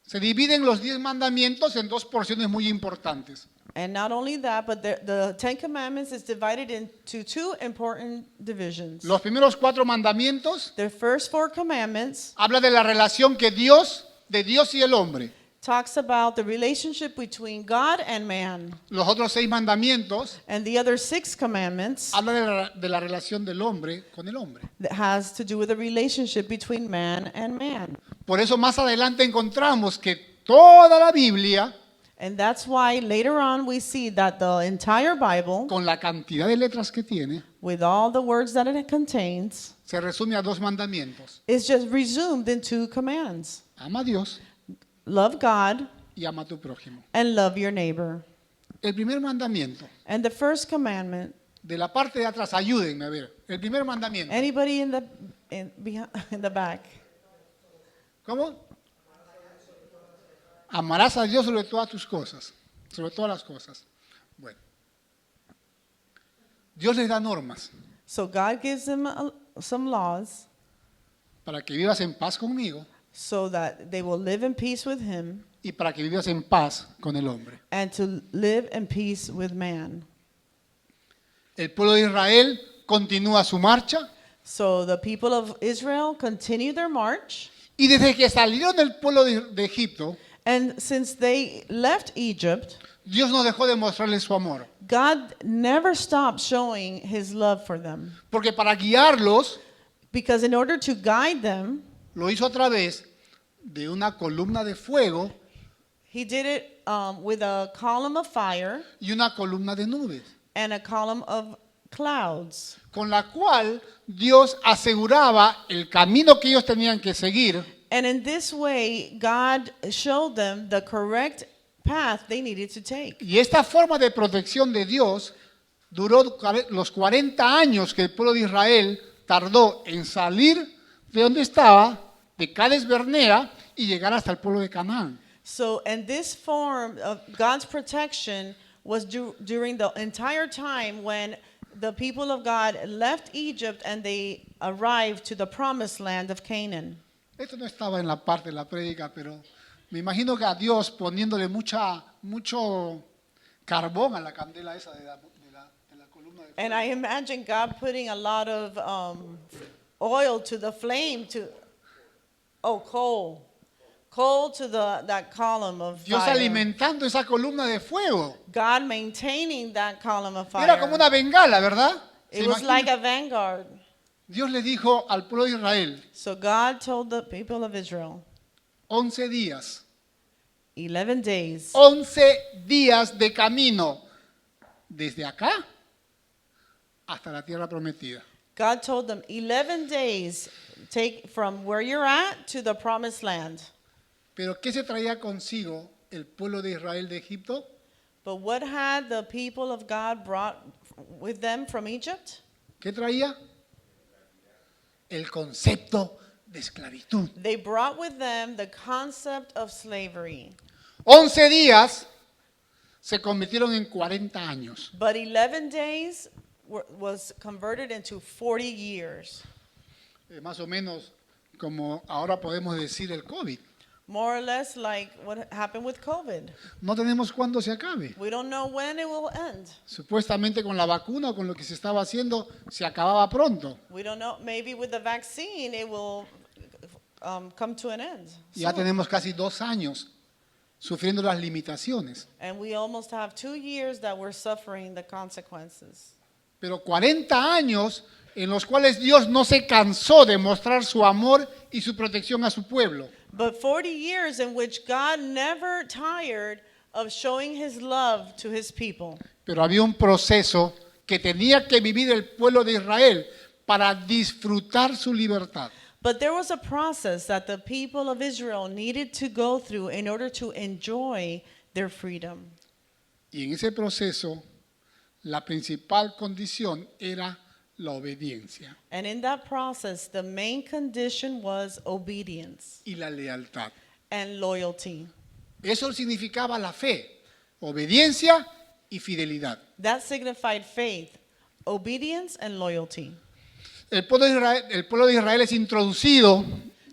se dividen los 10 mandamientos en 2 porciones muy importantes. And not only that, but the 10 Commandments is divided into 2 important divisions. Los primeros 4 mandamientos The first 4 commandments habla de la relación de Dios y el hombre. talks about the relationship between God and man. Los otros 6 mandamientos And the other 6 commandments hablan de la relación del hombre con el hombre. that has to do with the relationship between man and man. Por eso más adelante encontramos que toda la Biblia, And that's why later on we see that the entire Bible, con la cantidad de letras que tiene, with all the words that it contains, se resume a 2 mandamientos. is just resumed in 2 commands. Ama a Dios Love God y ama a tu prójimo. and love your neighbor. El primer mandamiento, And the first commandment, de la parte de atrás, ayúdenme a ver. El primer mandamiento. anybody in the back? ¿Cómo? Amarás a Dios sobre todas tus cosas, sobre todas las cosas. Bueno, Dios les da normas So God gives them some laws para que vivas en paz conmigo so that they will live in peace with him y para que vivas en paz con el hombre. and to live in peace with man. El pueblo de Israel continúa su marcha So the people of Israel continued their march. Y desde que salieron del pueblo de Egipto, And since they left Egypt, Dios no dejó de mostrarles su amor. God never stopped showing his love for them. Porque para guiarlos, Because in order to guide them, lo hizo a través de una columna de fuego he did it with a column of fire y una columna de nubes, and a column of clouds, con la cual Dios aseguraba el camino que ellos tenían que seguir and in this way, God showed them the correct path they needed to take. y esta forma de protección de Dios duró los 40 años que el pueblo de Israel tardó en salir de donde estaba, de Cades Barnea, y llegar hasta el pueblo de Canaán. So, and this form of God's protection was during the entire time when the people of God left Egypt and they arrived to the promised land of Canaan. Esto no estaba en la parte de la prédica, pero me imagino que a Dios poniéndole mucho carbón a la candela esa de la columna de And fuego. I imagine God putting a lot of oil to the flame coal to that column of Dios fire. alimentando esa columna de fuego. God maintaining that column of fire. Era como una bengala, ¿verdad? ¿Se It was imagina? like a vanguard. Dios le dijo al pueblo de Israel, So God told the people of Israel, 11 días, 11 days, 11 días de camino desde acá hasta la tierra prometida. God told them 11 days take from where you're at to the promised land. Pero ¿qué se traía consigo el pueblo de Israel de Egipto? But what had the people of God brought with them from Egypt? ¿Qué traía? El concepto de esclavitud. They brought with them the concept of slavery. 11 días se convirtieron en 40 años. But 11 days was converted into 40 years. Más o menos como ahora podemos decir el COVID. More or less like what happened with COVID. No tenemos cuándo se acabe. We don't know when it will end. Supuestamente con la vacuna o con lo que se estaba haciendo se acababa pronto. We don't know. Maybe with the vaccine it will come to an end. Ya soon. tenemos casi 2 años sufriendo las limitaciones. And we almost have 2 years that we're suffering the consequences. Pero 40 años en los cuales Dios no se cansó de mostrar su amor y su protección a su pueblo. But 40 years in which God never tired of showing his love to his people. Pero había un proceso que tenía que vivir el pueblo de Israel para disfrutar su libertad. But there was a process that the people of Israel needed to go through in order to enjoy their freedom. Y en ese proceso, la principal condición era la obediencia And in that process, the main condition was obedience y la lealtad. and loyalty. Eso significaba la fe, obediencia y fidelidad. That signified faith, obedience, and loyalty. El pueblo de Israel es introducido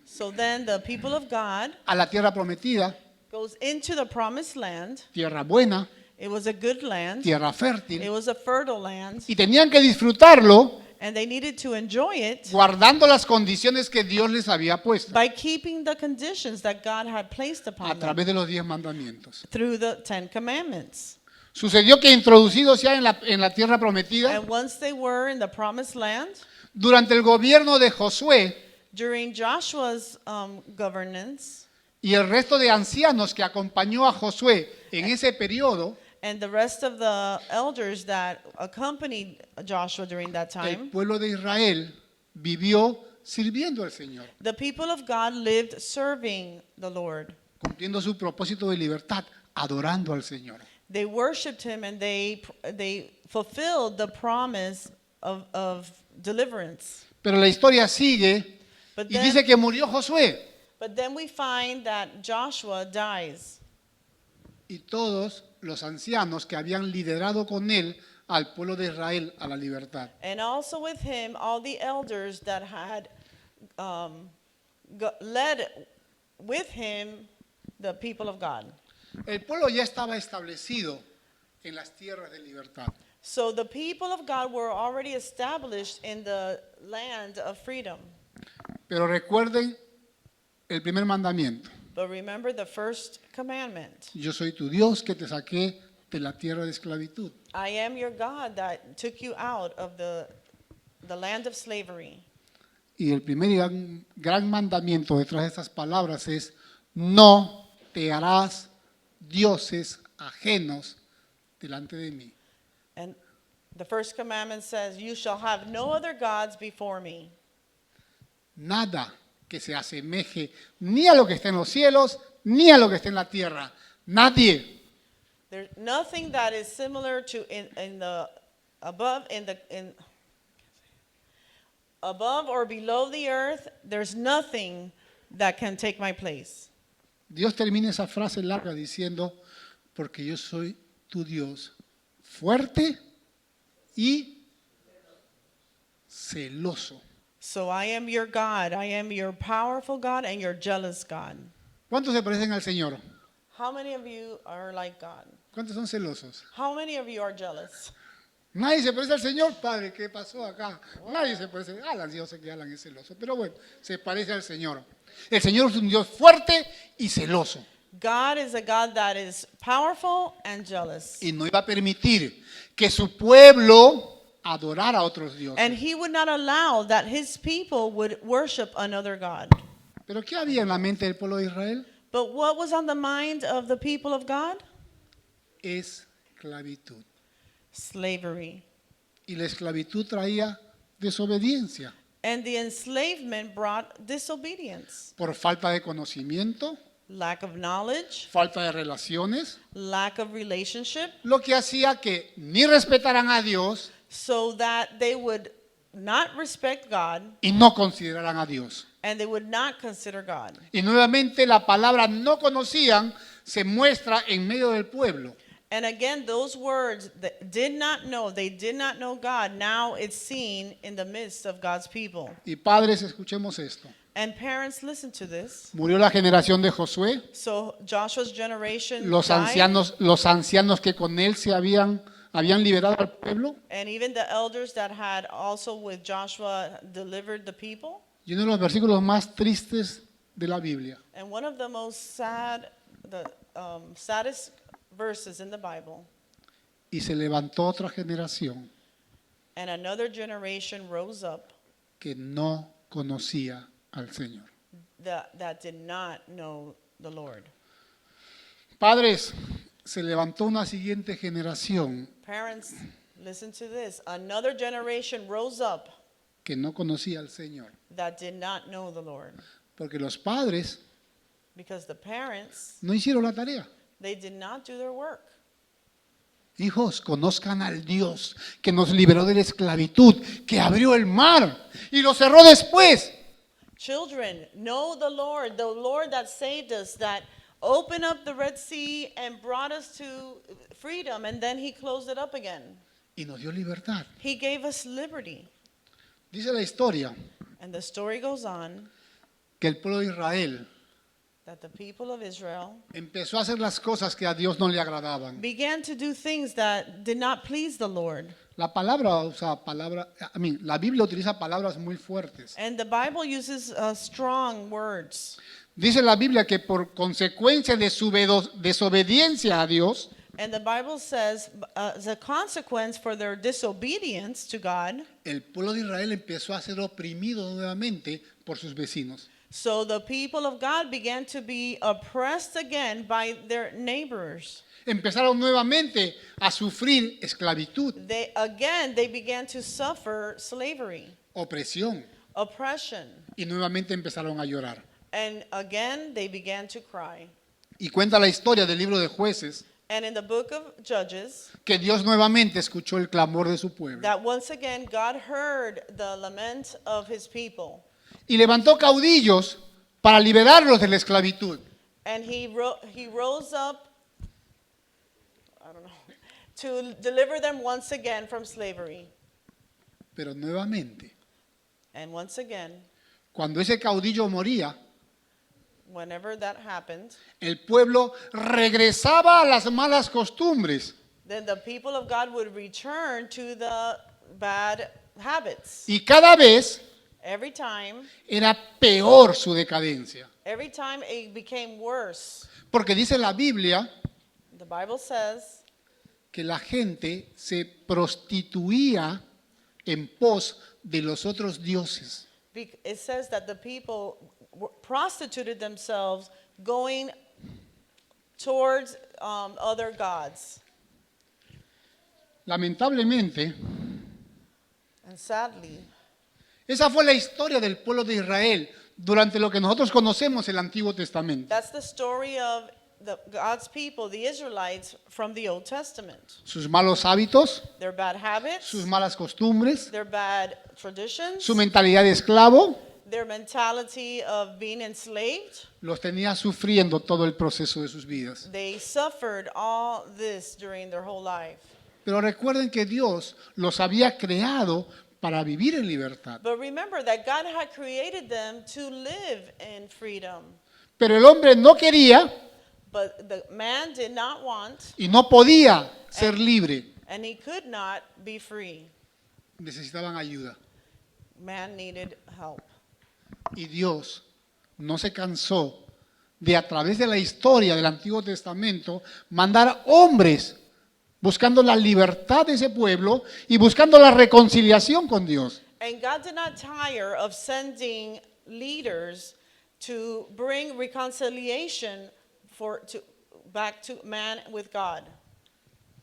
So then the people of God a la tierra prometida, goes into the promised land. tierra buena, It was a good land. tierra It fértil, was a fertile land. y tenían que disfrutarlo And they needed to enjoy it guardando las condiciones que Dios les había puesto by keeping the conditions that God had placed a upon them través de los 10 mandamientos. through the 10 Commandments. Sucedió que introducidos ya en la tierra prometida, And once they were in the promised land, durante el gobierno de Josué during Joshua's governance y el resto de ancianos que acompañó a Josué en ese periodo, and the rest of the elders that accompanied Joshua during that el time, pueblo de Israel vivió sirviendo al Señor, the people of God lived serving the Lord. cumpliendo su propósito de libertad, adorando al Señor. They worshiped him and they fulfilled the promise of deliverance. Pero la historia sigue But y dice then, que murió Josué but then we find that Joshua dies. y todos los ancianos que habían liderado con él al pueblo de Israel a la libertad. And also with him, all the elders that had led with him the people of God. El pueblo ya estaba establecido en las tierras de libertad. So the people of God were already established in the land of freedom. Pero recuerden el primer mandamiento. But remember the first commandment. Yo soy tu Dios que te saqué de la tierra de esclavitud. I am your God that took you out of the land of slavery. Y el primer y gran mandamiento detrás de estas palabras es: no te harás dioses ajenos delante de mí. And the first commandment says, you shall have no other gods before me. Nada que se asemeje ni a lo que está en los cielos, ni a lo que está en la tierra. Nadie. There's nothing that is similar to in the above above or below the earth. There's nothing that can take my place. Dios termina esa frase larga diciendo: porque yo soy tu Dios fuerte y celoso. So I am your God. I am your powerful God and your jealous God. ¿Cuántos se parecen al Señor? How many of you are like God? ¿Cuántos son celosos? How many of you are jealous? Nadie se parece al Señor, Padre. ¿Qué pasó acá? Nadie se parece. Alan, yo sé que Alan es celoso, pero bueno, se parece al Señor. El Señor es un Dios fuerte y celoso. God is a God that is powerful and jealous. Y no iba a permitir que su pueblo adorara a otros dioses. And he would not allow that his people would worship another God. ¿Pero qué había en la mente del pueblo de Israel? But what was on the mind of the people of God? Esclavitud. Slavery. Y la esclavitud traía desobediencia And the enslavement brought disobedience, por falta de conocimiento, lack of knowledge, falta de relaciones, lack of relationship, lo que hacía que ni respetaran a Dios so that they would not respect God y no consideraran a Dios. and they would not consider God. Y nuevamente la palabra no conocían se muestra en medio del pueblo. And again, those words that did not know, they did not know God, now it's seen in the midst of God's people. Y padres, escuchemos esto. And parents, listen to this. Murió la generación de Josué, So Joshua's generation los died, ancianos que con él se habían liberado al pueblo. and even the elders that had also with Joshua delivered the people. Y uno de los versículos más tristes de la Biblia. And one of the most sad, the saddest verses in the Bible. Y se levantó otra generación And another generation rose up que no conocía al Señor. that did not know the Lord. Padres, se levantó una siguiente generación Parents, listen to this. Another generation rose up que no conocía al Señor. that did not know the Lord. Porque los padres Because the parents, no hicieron la tarea. they did not do their work. Hijos, conozcan al Dios que nos liberó de la esclavitud, que abrió el mar y lo cerró después. Children, know the Lord that saved us, that opened up the Red Sea and brought us to freedom, and then he closed it up again. Y nos dio libertad. He gave us liberty. Dice la historia And the story goes on que el pueblo de Israel that the people of Israel empezó a hacer las cosas que a Dios no le agradaban. began to do things that did not please the Lord. La Biblia utiliza palabras muy fuertes. And the Bible uses strong words. Dice la Biblia que por consecuencia de su desobediencia a Dios, And the Bible says, as a consequence for their disobedience to God, el pueblo de Israel empezó a ser oprimido nuevamente por sus vecinos. so the people of God began to be oppressed again by their neighbors. Empezaron nuevamente a sufrir esclavitud, They began to suffer slavery, opresión, oppression, y nuevamente empezaron a llorar. and again they began to cry. Y cuenta la historia del libro de Jueces And in the book of Judges, que Dios nuevamente escuchó el clamor de su pueblo that once again God heard the lament of his people, y levantó caudillos para liberarlos de la esclavitud. and he rose up, I don't know, to deliver them once again from slavery. Pero nuevamente, And once again, cuando ese caudillo moría, whenever that happened, el pueblo regresaba a las malas costumbres. then the people of God would return to the bad habits. Y cada vez Every time era peor su decadencia. it became worse. Porque dice la Biblia The Bible says que la gente se prostituía en pos de los otros dioses. it says that the people prostituted themselves going towards other gods. Lamentablemente, And sadly, esa fue la historia del pueblo de Israel durante lo que nosotros conocemos el Antiguo Testamento. that's the story of God's people, the Israelites from the Old Testament. Sus malos hábitos, Their bad habits, sus malas costumbres, their bad traditions, su mentalidad de esclavo, their mentality of being enslaved. los tenía sufriendo todo el proceso de sus vidas. They suffered all this during their whole life. Pero recuerden que Dios los había creado para vivir en libertad. But remember that God had created them to live in freedom. Pero el hombre no quería But the man did not want, y no podía ser libre. and he could not be free. Necesitaban ayuda. Man needed help. Y Dios no se cansó de, a través de la historia del Antiguo Testamento, mandar hombres buscando la libertad de ese pueblo y buscando la reconciliación con Dios. And God did not tire of sending leaders to bring reconciliation back to man with God.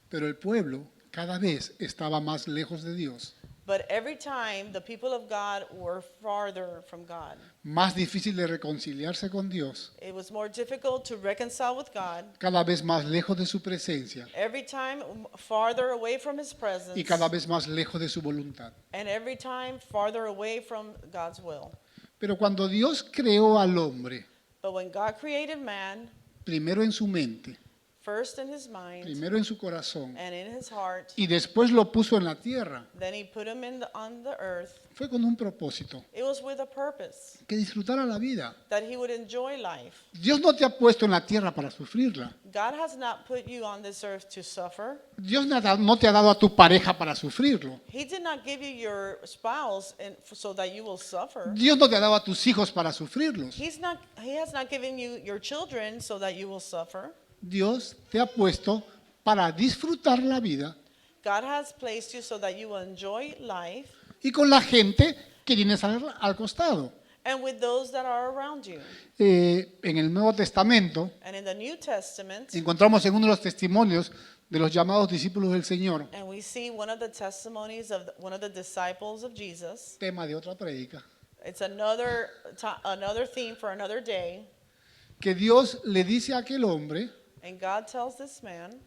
Pero el pueblo cada vez estaba más lejos de Dios. But every time the people of God were farther from God. Más difícil de reconciliarse con Dios. It was more difficult to reconcile with God. Cada vez más lejos de su presencia. Every time farther away from his presence. Y cada vez más lejos de su voluntad. And every time farther away from God's will. Pero cuando Dios creó al hombre, But when God created man, primero en su mente, first in his mind primero en su corazón, and in his heart, y después lo puso en la tierra, then he put him on the earth. fue con un propósito, It was with a purpose, que disfrutara la vida. that he would enjoy life. Dios no te ha puesto en la tierra para sufrirla. God has not put you on this earth to suffer. Dios no te ha dado a tu pareja para sufrirlo. He did not give you your spouse so that you will suffer. Dios no te ha dado a tus hijos para sufrirlos. He has not given you your children so that you will suffer. Dios te ha puesto para disfrutar la vida God has placed you so that you will enjoy life y con la gente que tienes al costado. and with those that are around you. En el Nuevo Testamento And in the New Testament, encontramos en uno de los testimonios de los llamados discípulos del Señor, and we see one of the testimonies of one of the disciples of Jesus. tema de otra prédica, It's another theme for another day. que Dios le dice a aquel hombre: And God tells this man,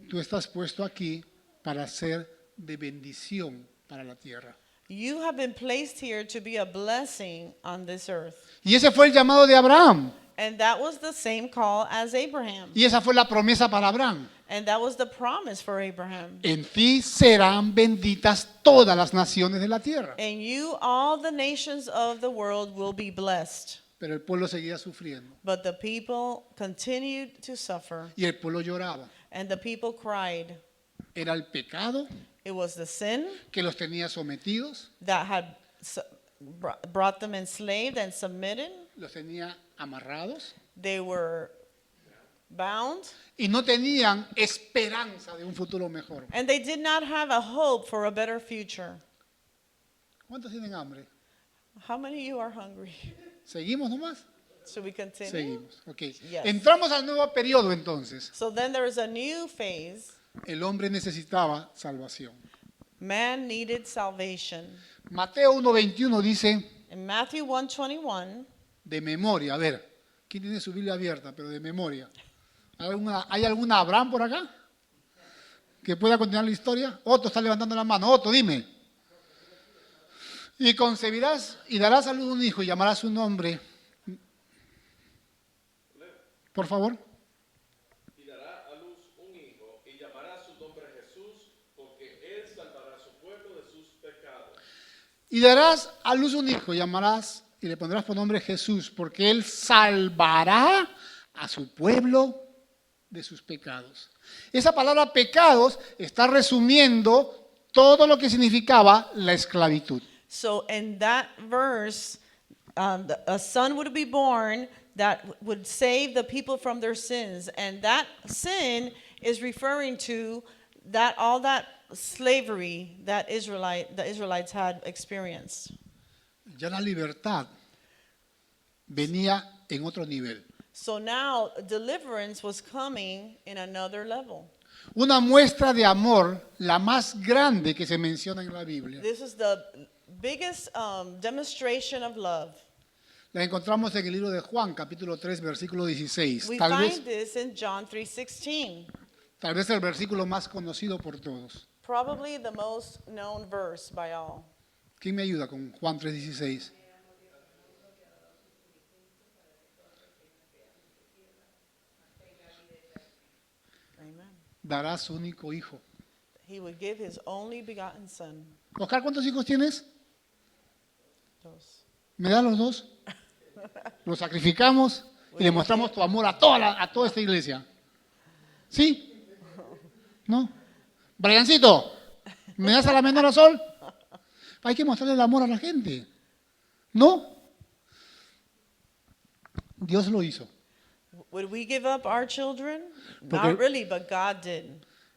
tú estás puesto aquí para ser de bendición para la tierra. you have been placed here to be a blessing on this earth. Y ese fue el llamado de Abraham. And that was the same call as Abraham. Y esa fue la promesa para Abraham. And that was the promise for Abraham. En ti serán benditas todas las naciones de la tierra. And you, all the nations of the world, will be blessed. Pero el pueblo seguía sufriendo. But the people continued to suffer. Y el pueblo lloraba. And the people cried. Era el pecado It was the sin que los tenía sometidos, that had brought them enslaved and submitted. los tenía amarrados They were bound. y no tenían esperanza de un futuro mejor. And they did not have a hope for a better future. ¿Cuántos tienen hambre? How many of you are hungry? ¿Seguimos nomás? Should we continue? Seguimos. Okay. Yes. Entramos al nuevo periodo entonces. So then there is a new phase. El hombre necesitaba salvación. Man needed salvation. Mateo 1:21 dice, In Matthew 1:21, de memoria, a ver, ¿quién tiene su Biblia abierta, pero de memoria? ¿Hay alguna Abraham por acá? ¿Que pueda continuar la historia? Otto está levantando la mano. Otto, dime. Y concebirás y darás a luz un hijo y llamarás su nombre. Por favor. Y dará a luz un hijo y llamará su nombre Jesús, porque él salvará a su pueblo de sus pecados. Y darás a luz un hijo y llamarás y le pondrás por nombre Jesús, porque él salvará a su pueblo de sus pecados. Esa palabra pecados está resumiendo todo lo que significaba la esclavitud. So in that verse, a son would be born that would save the people from their sins. And that sin is referring to that all that slavery that the Israelites had experienced. Ya la libertad venía en otro nivel. So now deliverance was coming in another level. Una muestra de amor, la más grande que se menciona en la Biblia. This is the biggest demonstration of love. La encontramos en el libro de Juan, capítulo 3, versículo 16. We find this in John 3:16, Tal vez el versículo más conocido por todos. probably the most known verse by all. ¿Quién me ayuda con Juan 3:16? Amen. Dará su único hijo. He would give his only begotten son. Oscar, ¿cuántos hijos tienes? Dos. ¿Me da los dos? Los sacrificamos y le mostramos tu amor a toda esta iglesia. ¿Sí? ¿No? Briancito, ¿me das a la menor a Sol? Hay que mostrarle el amor a la gente. ¿No? Dios lo hizo. Would we give up our children? Porque- Not really, but God did.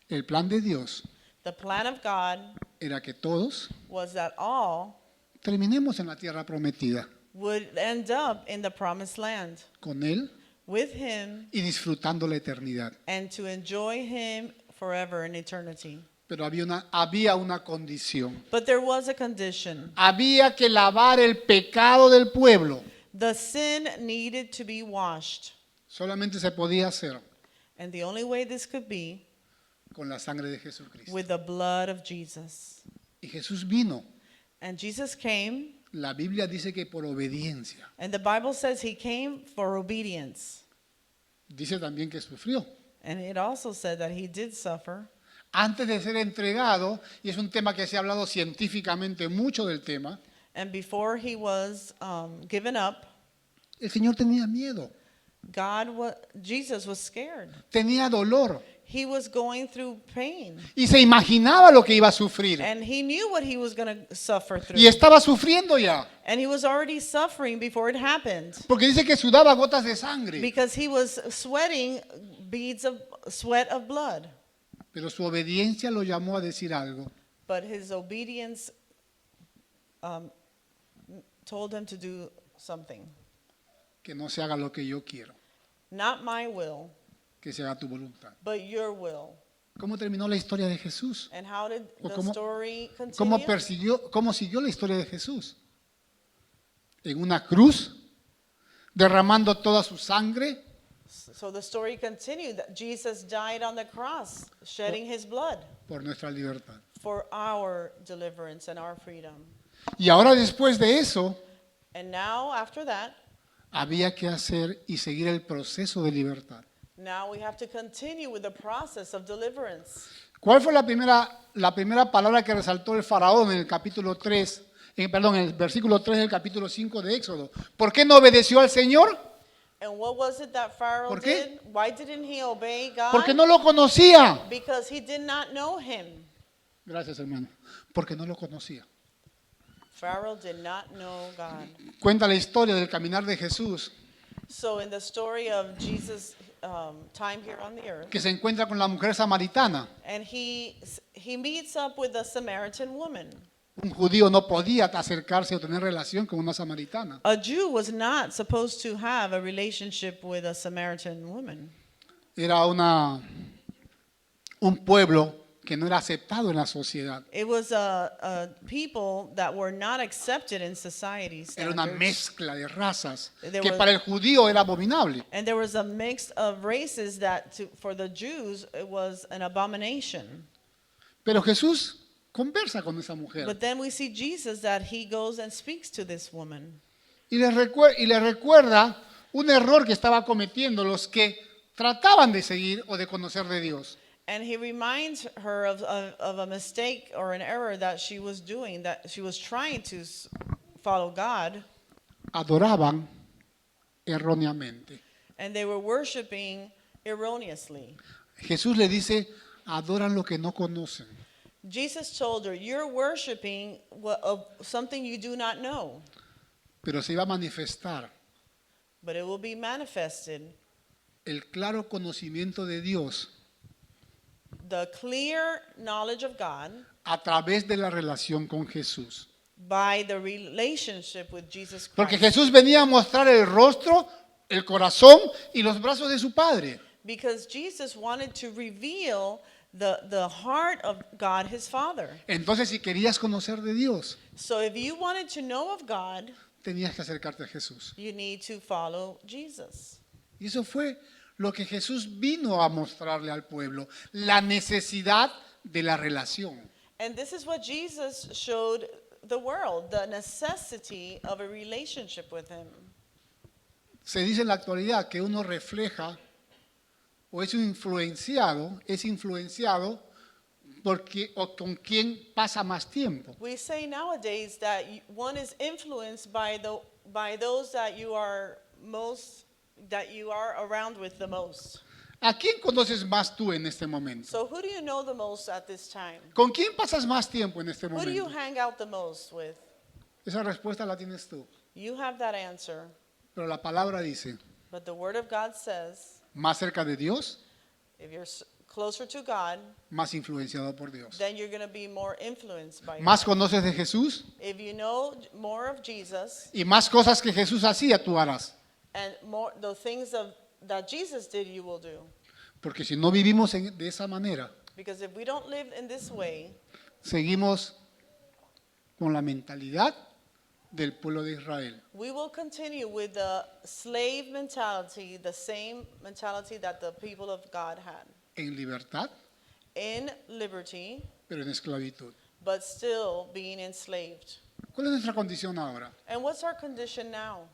El plan de Dios The plan of God era que todos was that all terminemos en la tierra prometida would end up in the promised land con Él with him y disfrutando la eternidad. and to enjoy him forever in eternity. Pero había una condición. But there was a condition. Había que lavar el pecado del pueblo. The sin needed to be washed. Solamente se podía hacer And the only way this could be con la sangre de Jesucristo. with the blood of Jesus. Y Jesús vino. And Jesus came, La Biblia dice que por obediencia. and the Bible says he came for obedience. Dice también que sufrió. And it also said that he did suffer. Antes de ser entregado, y es un tema que se ha hablado científicamente mucho del tema, And before he was given up, el Señor tenía miedo, Jesus was scared. tenía dolor He was going through pain. y se imaginaba lo que iba a sufrir. And he knew what he was going to suffer through. Y estaba sufriendo ya, And he was already suffering before it happened. porque dice que sudaba gotas de sangre. Because he was sweating beads of sweat of blood. Pero su obediencia lo llamó a decir algo. But his obedience told him to do something. Que no se haga lo que yo quiero, Not my will, que se haga tu voluntad. but your will. ¿Cómo terminó la historia de Jesús? And how did O the cómo- story ¿Cómo continue? cómo siguió la historia de Jesús? En una cruz, derramando toda su sangre, So the story continued that Jesus died on the cross, shedding his blood por nuestra libertad. for our deliverance and our freedom. Y ahora después de eso, And now, after that, había que hacer y seguir el proceso de libertad. now we have to continue with the process of deliverance. ¿Cuál fue la primera palabra que resaltó el faraón en el capítulo 3, en el versículo 3 del capítulo 5 de Éxodo? ¿Por qué no obedeció al Señor? And what was it that Pharaoh ¿Por qué? did? Why didn't he obey God? Porque no lo conocía. Because he did not know him. Gracias, hermano. Porque no lo conocía. Pharaoh did not know God. Cuenta la historia del caminar de Jesús, So in the story of Jesus' time here on the earth, que se encuentra con la mujer samaritana. and he meets up with a Samaritan woman. Un judío no podía acercarse o tener relación con una samaritana. A Jew was not supposed to have a relationship with a Samaritan woman. Era un pueblo que no era aceptado en la sociedad. It was a people that were not accepted in society Era una standards. mezcla de razas There que was- para el judío era abominable. And there was a mix of races that for the Jews it was an abomination. Pero Jesús conversa con esa mujer But then we see Jesus that he goes and speaks to this woman. y le recuerda un error que estaba cometiendo los que trataban de seguir o de conocer de Dios. And he reminds her of a mistake or an error that she was doing, that she was trying to follow God, Adoraban erróneamente. and they were worshiping erroneously. Jesús le dice, adoran lo que no conocen. Jesus told her, you're worshiping something you do not know, Pero se iba a manifestar but it will be manifested. el claro conocimiento de Dios The clear knowledge of God a través de la relación con Jesús. by the relationship with Jesus Porque Christ. Jesús venía a mostrar el rostro, el corazón y los brazos de su Padre. Because Jesus wanted to reveal the heart of God, his Father. Entonces, si querías conocer de Dios, So if you wanted to know of God, tenías que acercarte a Jesús. you need to follow Jesus. Y eso fue lo que Jesús vino a mostrarle al pueblo, la necesidad de la relación. And this is what Jesus showed the world, the necessity of a relationship with him. Se dice en la actualidad que uno refleja o es influenciado porque o con quien pasa más tiempo. We say nowadays that one is influenced by those that you are around with the most. ¿A quién conoces más tú en este momento? So who do you know the most at this time? ¿Con quién pasas más tiempo en este Who do you momento? hang out the most with? Esa respuesta la tienes tú. You have that answer. Pero la palabra dice, But the Word of God says, más cerca de Dios, if you're closer to God, más influenciado por Dios. then you're going to be more influenced by Más God. conoces de Jesús If you know more of Jesus y más cosas que Jesús hacía tú harás. and more the things that Jesus did, you will do. Porque si no vivimos de esa manera, Because if we don't live in this way, seguimos con la mentalidad del pueblo de Israel. we will continue with the slave mentality, the same mentality that the people of God had. En libertad, In liberty, pero en esclavitud. but still being enslaved. ¿Cuál es nuestra condición ahora? And what's our condition now?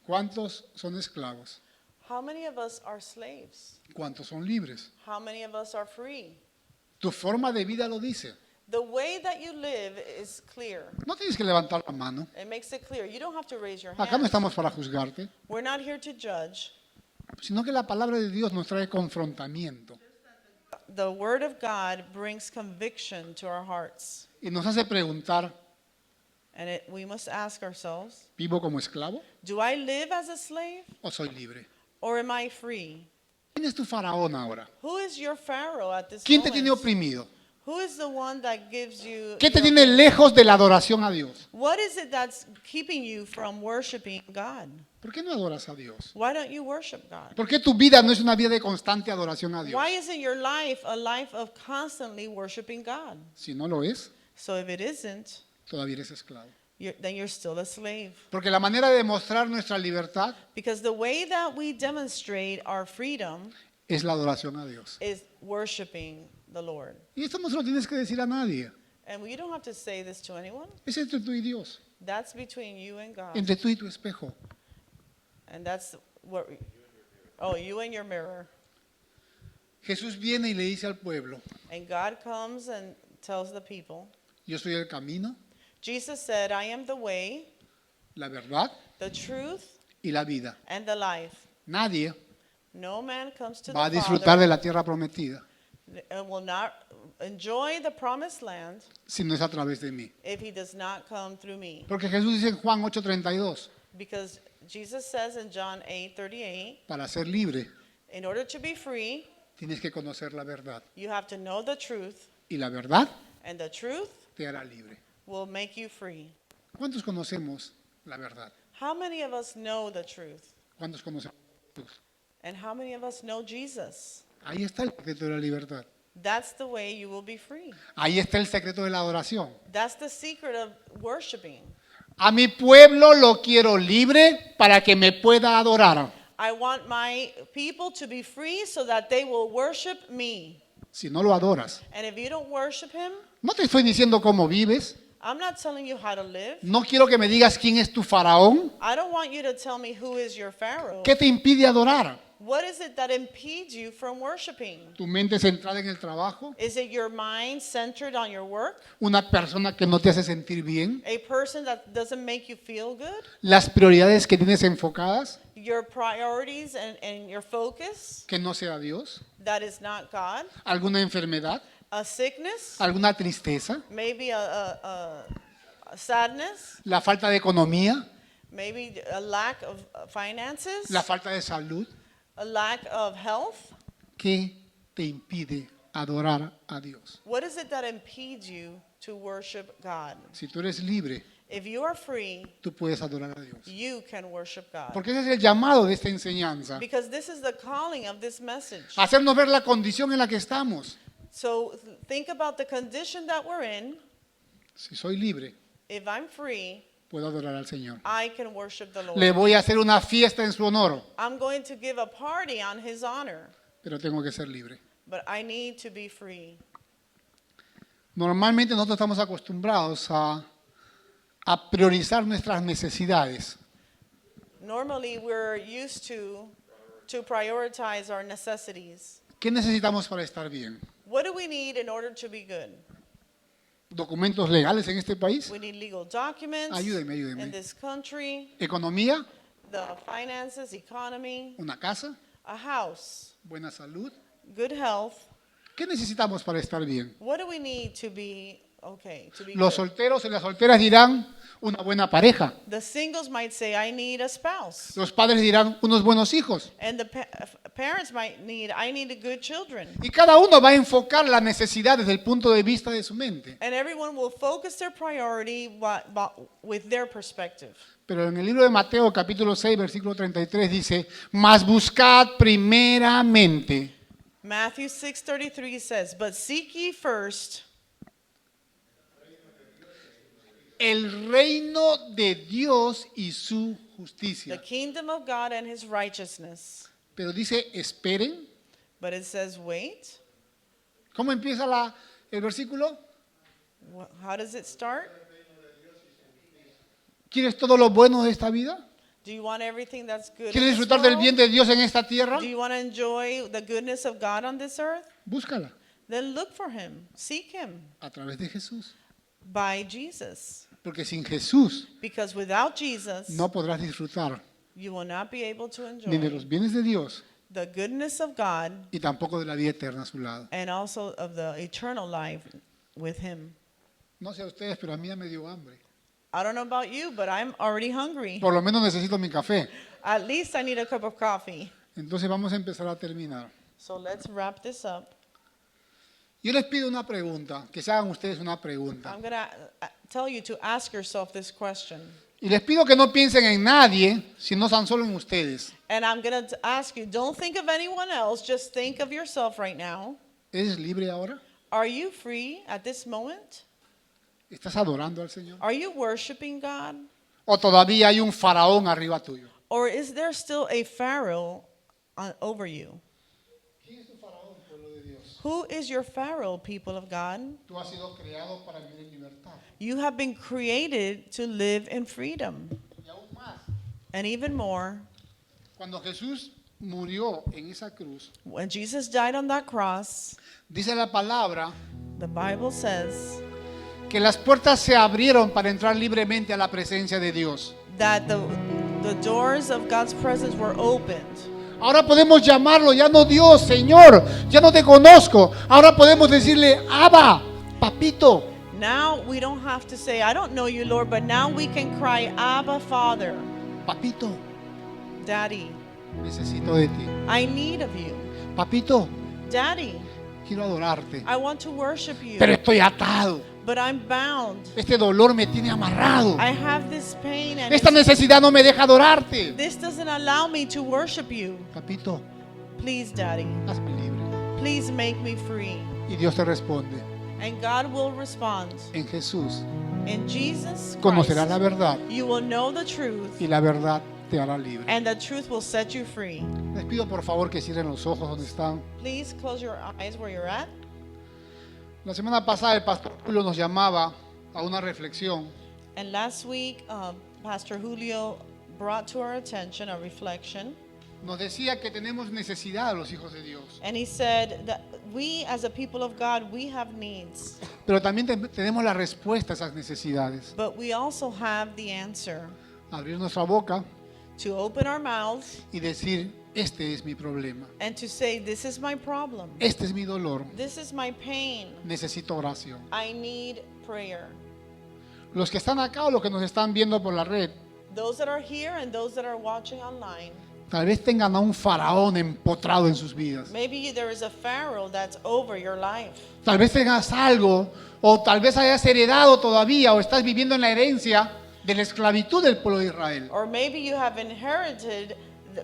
¿Cuántos son esclavos? How many of us are slaves? ¿Cuántos son libres? How many of us are free? Tu forma de vida lo dice. The way that you live is clear. No tienes que levantar la mano. It makes it clear. You don't have to raise your Acá no hand. estamos para juzgarte, We're not here to judge. sino que la palabra de Dios nos trae confrontamiento The Word of God brings conviction to our hearts. y nos hace preguntar, And we must ask ourselves, ¿vivo como esclavo do I live as a slave o soy libre? or am I free? ¿Quién es tu faraón ahora? Who is your Pharaoh at this ¿Quién te tiene moment? oprimido? Who is the one that gives you... ¿Qué te your- tiene lejos de la adoración a Dios? What is it that's keeping you from worshiping God? ¿Por qué no adoras a Dios? Why don't you worship God? ¿Por qué tu vida no es una vida de constante adoración a Dios? Why isn't your life a life of constantly worshiping God? Si no lo es, So if it isn't, todavía eres esclavo. then you're still a slave. Porque la manera de demostrar nuestra libertad Because the way that we demonstrate our freedom es la adoración a Dios. is worshiping the Lord. Y esto no se lo tienes que decir a nadie. And you don't have to say this to anyone. Es entre tú y Dios, That's between you and God. entre tú y tu espejo. And that's what, you and your mirror. Jesús viene y le dice al pueblo, And God comes and tells the people, yo soy el camino, Jesus said, I am the way, la verdad the truth, y la vida. and the life. Nadie No man comes to va a the disfrutar Father de la tierra prometida and will not enjoy the promised land si no es a través de mí. if he does not come through me. Porque Jesús dice en Juan 8:32, Because Jesus says in John 8:38, para ser libre in order to be free, tienes que conocer la verdad. you have to know the truth, Y la verdad and the truth te hará libre. will make you free. ¿Cuántos conocemos la verdad? How many of us know the truth? ¿Cuántos conocemos a Jesús? And how many of us know Jesus? Ahí está el secreto de la libertad. That's the way you will be free. Ahí está el secreto de la adoración. That's the secret of worshiping. A mi pueblo lo quiero libre para que me pueda adorar. I want my people to be free so that they will worship me. Si no lo adoras, And if you don't worship him, no te estoy diciendo cómo vives. I'm not telling you how to live. No quiero que me digas quién es tu faraón. I don't want you to tell me who is your Pharaoh. ¿Qué te impide adorar? What is it that impedes you from worshiping? ¿Tu mente centrada en el trabajo? Is it your mind centered on your work? ¿Una persona que no te hace sentir bien? A person that doesn't make you feel good? ¿Las prioridades que tienes enfocadas? Your priorities and your focus? ¿Que no sea Dios? That is not God? ¿Alguna enfermedad? A sickness? ¿Alguna tristeza? Maybe a sadness? ¿La falta de economía? Maybe a lack of finances? ¿La falta de salud? A lack of health? ¿Qué te impide adorar a Dios? What is it that impedes you to worship God? Si tú eres libre, If you are free, tú puedes adorar a Dios. you can worship God. Porque ese es el llamado de esta enseñanza. Because this is the calling of this message. Hacernos ver la condición en la que estamos. So think about the condition that we're in. Si soy libre, If I'm free, puedo adorar al Señor. I can worship the Lord. Le voy a hacer una fiesta en su honor, I'm going to give a party on His honor, pero tengo que ser libre. but I need to be free. Normalmente nosotros estamos acostumbrados a priorizar nuestras necesidades. Normally, we're used to prioritize our necessities. ¿Qué necesitamos para estar bien? What do we need in order to be good? ¿Documentos legales en este país? We need legal documents Ayúdeme. in this country, ¿Economía? the finances, economy, ¿Una casa? a house, ¿Buena salud? good health. ¿Qué necesitamos para estar bien? What do we need to be okay, to be Los good? solteros y las solteras dirán una buena pareja. The singles might say, I need a spouse. Los padres dirán unos buenos hijos. And the parents might need, I need a good children. Y cada uno va a enfocar la necesidad desde el punto de vista de su mente. And everyone will focus their priority with their perspective. Pero en el libro de Mateo capítulo 6 versículo 33 dice, mas buscad primeramente Matthew 6:33 says, but seek ye first el reino de Dios y su the justicia. kingdom of God and His righteousness. Pero dice, esperen. But it says, wait. ¿Cómo empieza el versículo? How does it start? ¿Quieres todo lo bueno de esta vida? Do you want everything that's good in ¿Quieres this disfrutar del bien world? de Dios en esta tierra? Do you want to enjoy the goodness of God on this earth? Búscala Then look for Him. Seek Him a través de Jesús. by Jesus. Porque sin Jesús Because without Jesus, no podrás disfrutar you will not be able to ni de enjoy los bienes de Dios the goodness of God y tampoco de la vida eterna a su lado. and also of the eternal life with Him. No sé a ustedes, pero a mí ya me dio hambre. I don't know about you, but I'm already hungry. Por lo menos necesito mi café. At least I need a cup of coffee. Entonces vamos a empezar a terminar. So let's wrap this up. Yo les pido una pregunta, que se hagan ustedes una pregunta. I'm going to tell you to ask yourself this question. Y les pido que no piensen en nadie, sino tan solo en ustedes. And I'm going to ask you, don't think of anyone else, just think of yourself right now. ¿Eres libre ahora? Are you free at this moment? ¿Estás adorando al Señor? Are you worshiping God? ¿O todavía hay un faraón arriba tuyo? Or is there still a Pharaoh over you? ¿Quién es tu faraón, pueblo de Dios? Who is your Pharaoh, people of God? Tú has sido creado para vivir en libertad. You have been created to live in freedom. Y aún más, And even more, cuando Jesús murió en esa cruz, when Jesus died on that cross, dice la palabra the Bible says que las puertas se abrieron para entrar libremente a la presencia de Dios. that the doors of God's presence were opened. Ahora podemos llamarlo ya no Dios, Señor, ya no te conozco. Ahora podemos decirle, Abba, papito. Now we don't have to say, I don't know you, Lord, but now we can cry, Abba, Father, Papito, Daddy, necesito de ti. I need of you. Papito, Daddy, quiero adorarte, I want to worship you, pero estoy atado. but I'm bound. Este dolor me tiene amarrado. I have this pain and Esta necesidad no me deja adorarte. this doesn't allow me to worship you. Papito, Please, Daddy, hazme libre. please make me free. Y Dios te responde, And God will respond. en Jesús In Jesus conocerás la Christ, verdad you will know the truth, y la verdad te hará libre. and the truth will set you free. Les pido por favor que cierren los ojos donde están. Please close your eyes where you're at. La semana pasada el pastor Julio nos llamaba a una reflexión And last week, Pastor Julio brought to our attention a reflection. nos decía que tenemos necesidad los hijos de Dios, And he said that we, as a people of God, we have needs, pero también tenemos la respuesta a esas necesidades. but we also have the answer Abrir nuestra boca to open our mouths y decir, este es mi problema, and to say, this is my problem. este es mi dolor, This is my pain. necesito oración. I need prayer. Los que están acá o los que nos están viendo por la red, Those that are here and those that are watching online, tal vez tengan a un faraón empotrado en sus vidas. maybe there is a Pharaoh that's over your life. Tal vez tengas algo, o tal vez hayas heredado todavía, o estás viviendo en la herencia de la esclavitud del pueblo de Israel. Or maybe you have inherited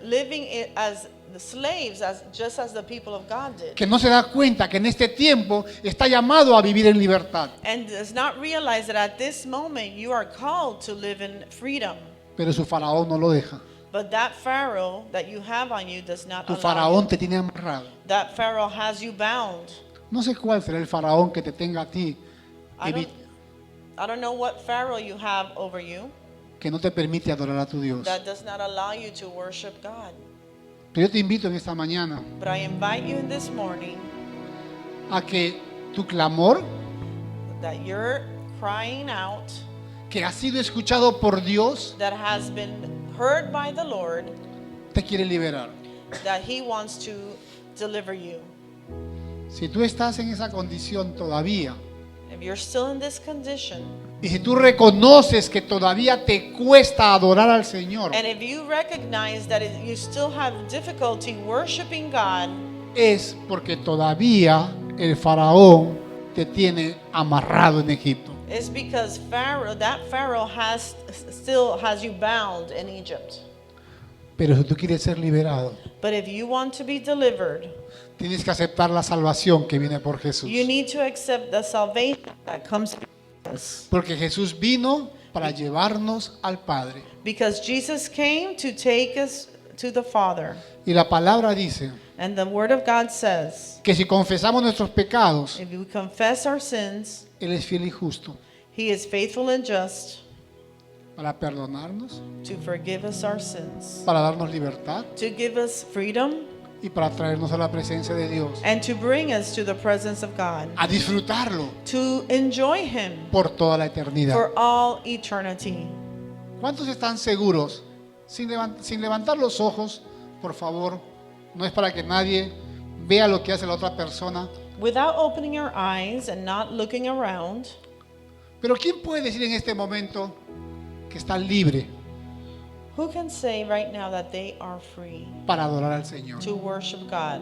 living as the slaves, just as the people of God did. Que no se da cuenta que en este tiempo está llamado a vivir en libertad. And does not realize that at this moment you are called to live in freedom. Pero su faraón no lo deja. But that Pharaoh that you have on you does not Tu allow faraón you. te tiene amarrado. That Pharaoh has you bound. No sé cuál será el faraón que te tenga a ti, I don't know what Pharaoh you have over you que no te permite adorar a tu Dios. that does not allow you to worship God. Pero yo te invito en esta mañana But I invite you this morning a que tu clamor, that you're crying out, que ha sido escuchado por Dios, that has been heard by the Lord, te quiere liberar. that He wants to deliver you. Si tú estás en esa condición todavía, If you're still in this condition, y si tú reconoces que todavía te cuesta adorar al Señor, and if you recognize that you still have difficulty worshiping God, es porque todavía el faraón te tiene amarrado en Egipto. it's because that Pharaoh still has you bound in Egypt. Pero si tú quieres ser liberado, But if you want to be delivered, tienes que aceptar la salvación que viene por Jesús. you need to accept the salvation that comes from Jesus. Porque Jesús vino para llevarnos al Padre. Because Jesus came to take us to the Father. Y la palabra dice And the Word of God says, que si confesamos nuestros pecados, if we confess our sins, Él es fiel y justo He is faithful and just para perdonarnos, to forgive us our sins, para darnos libertad to give us freedom, y para traernos a la presencia de Dios, and to bring us to the presence of God, a disfrutarlo to enjoy Him por toda la eternidad. for all eternity. ¿Cuántos están seguros? Sin levantar los ojos, por favor, no es para que nadie vea lo que hace la otra persona. Without opening your eyes and not looking around, Pero ¿quién puede decir en este momento que está libre who can say right now that they are free para adorar al Señor? to worship God?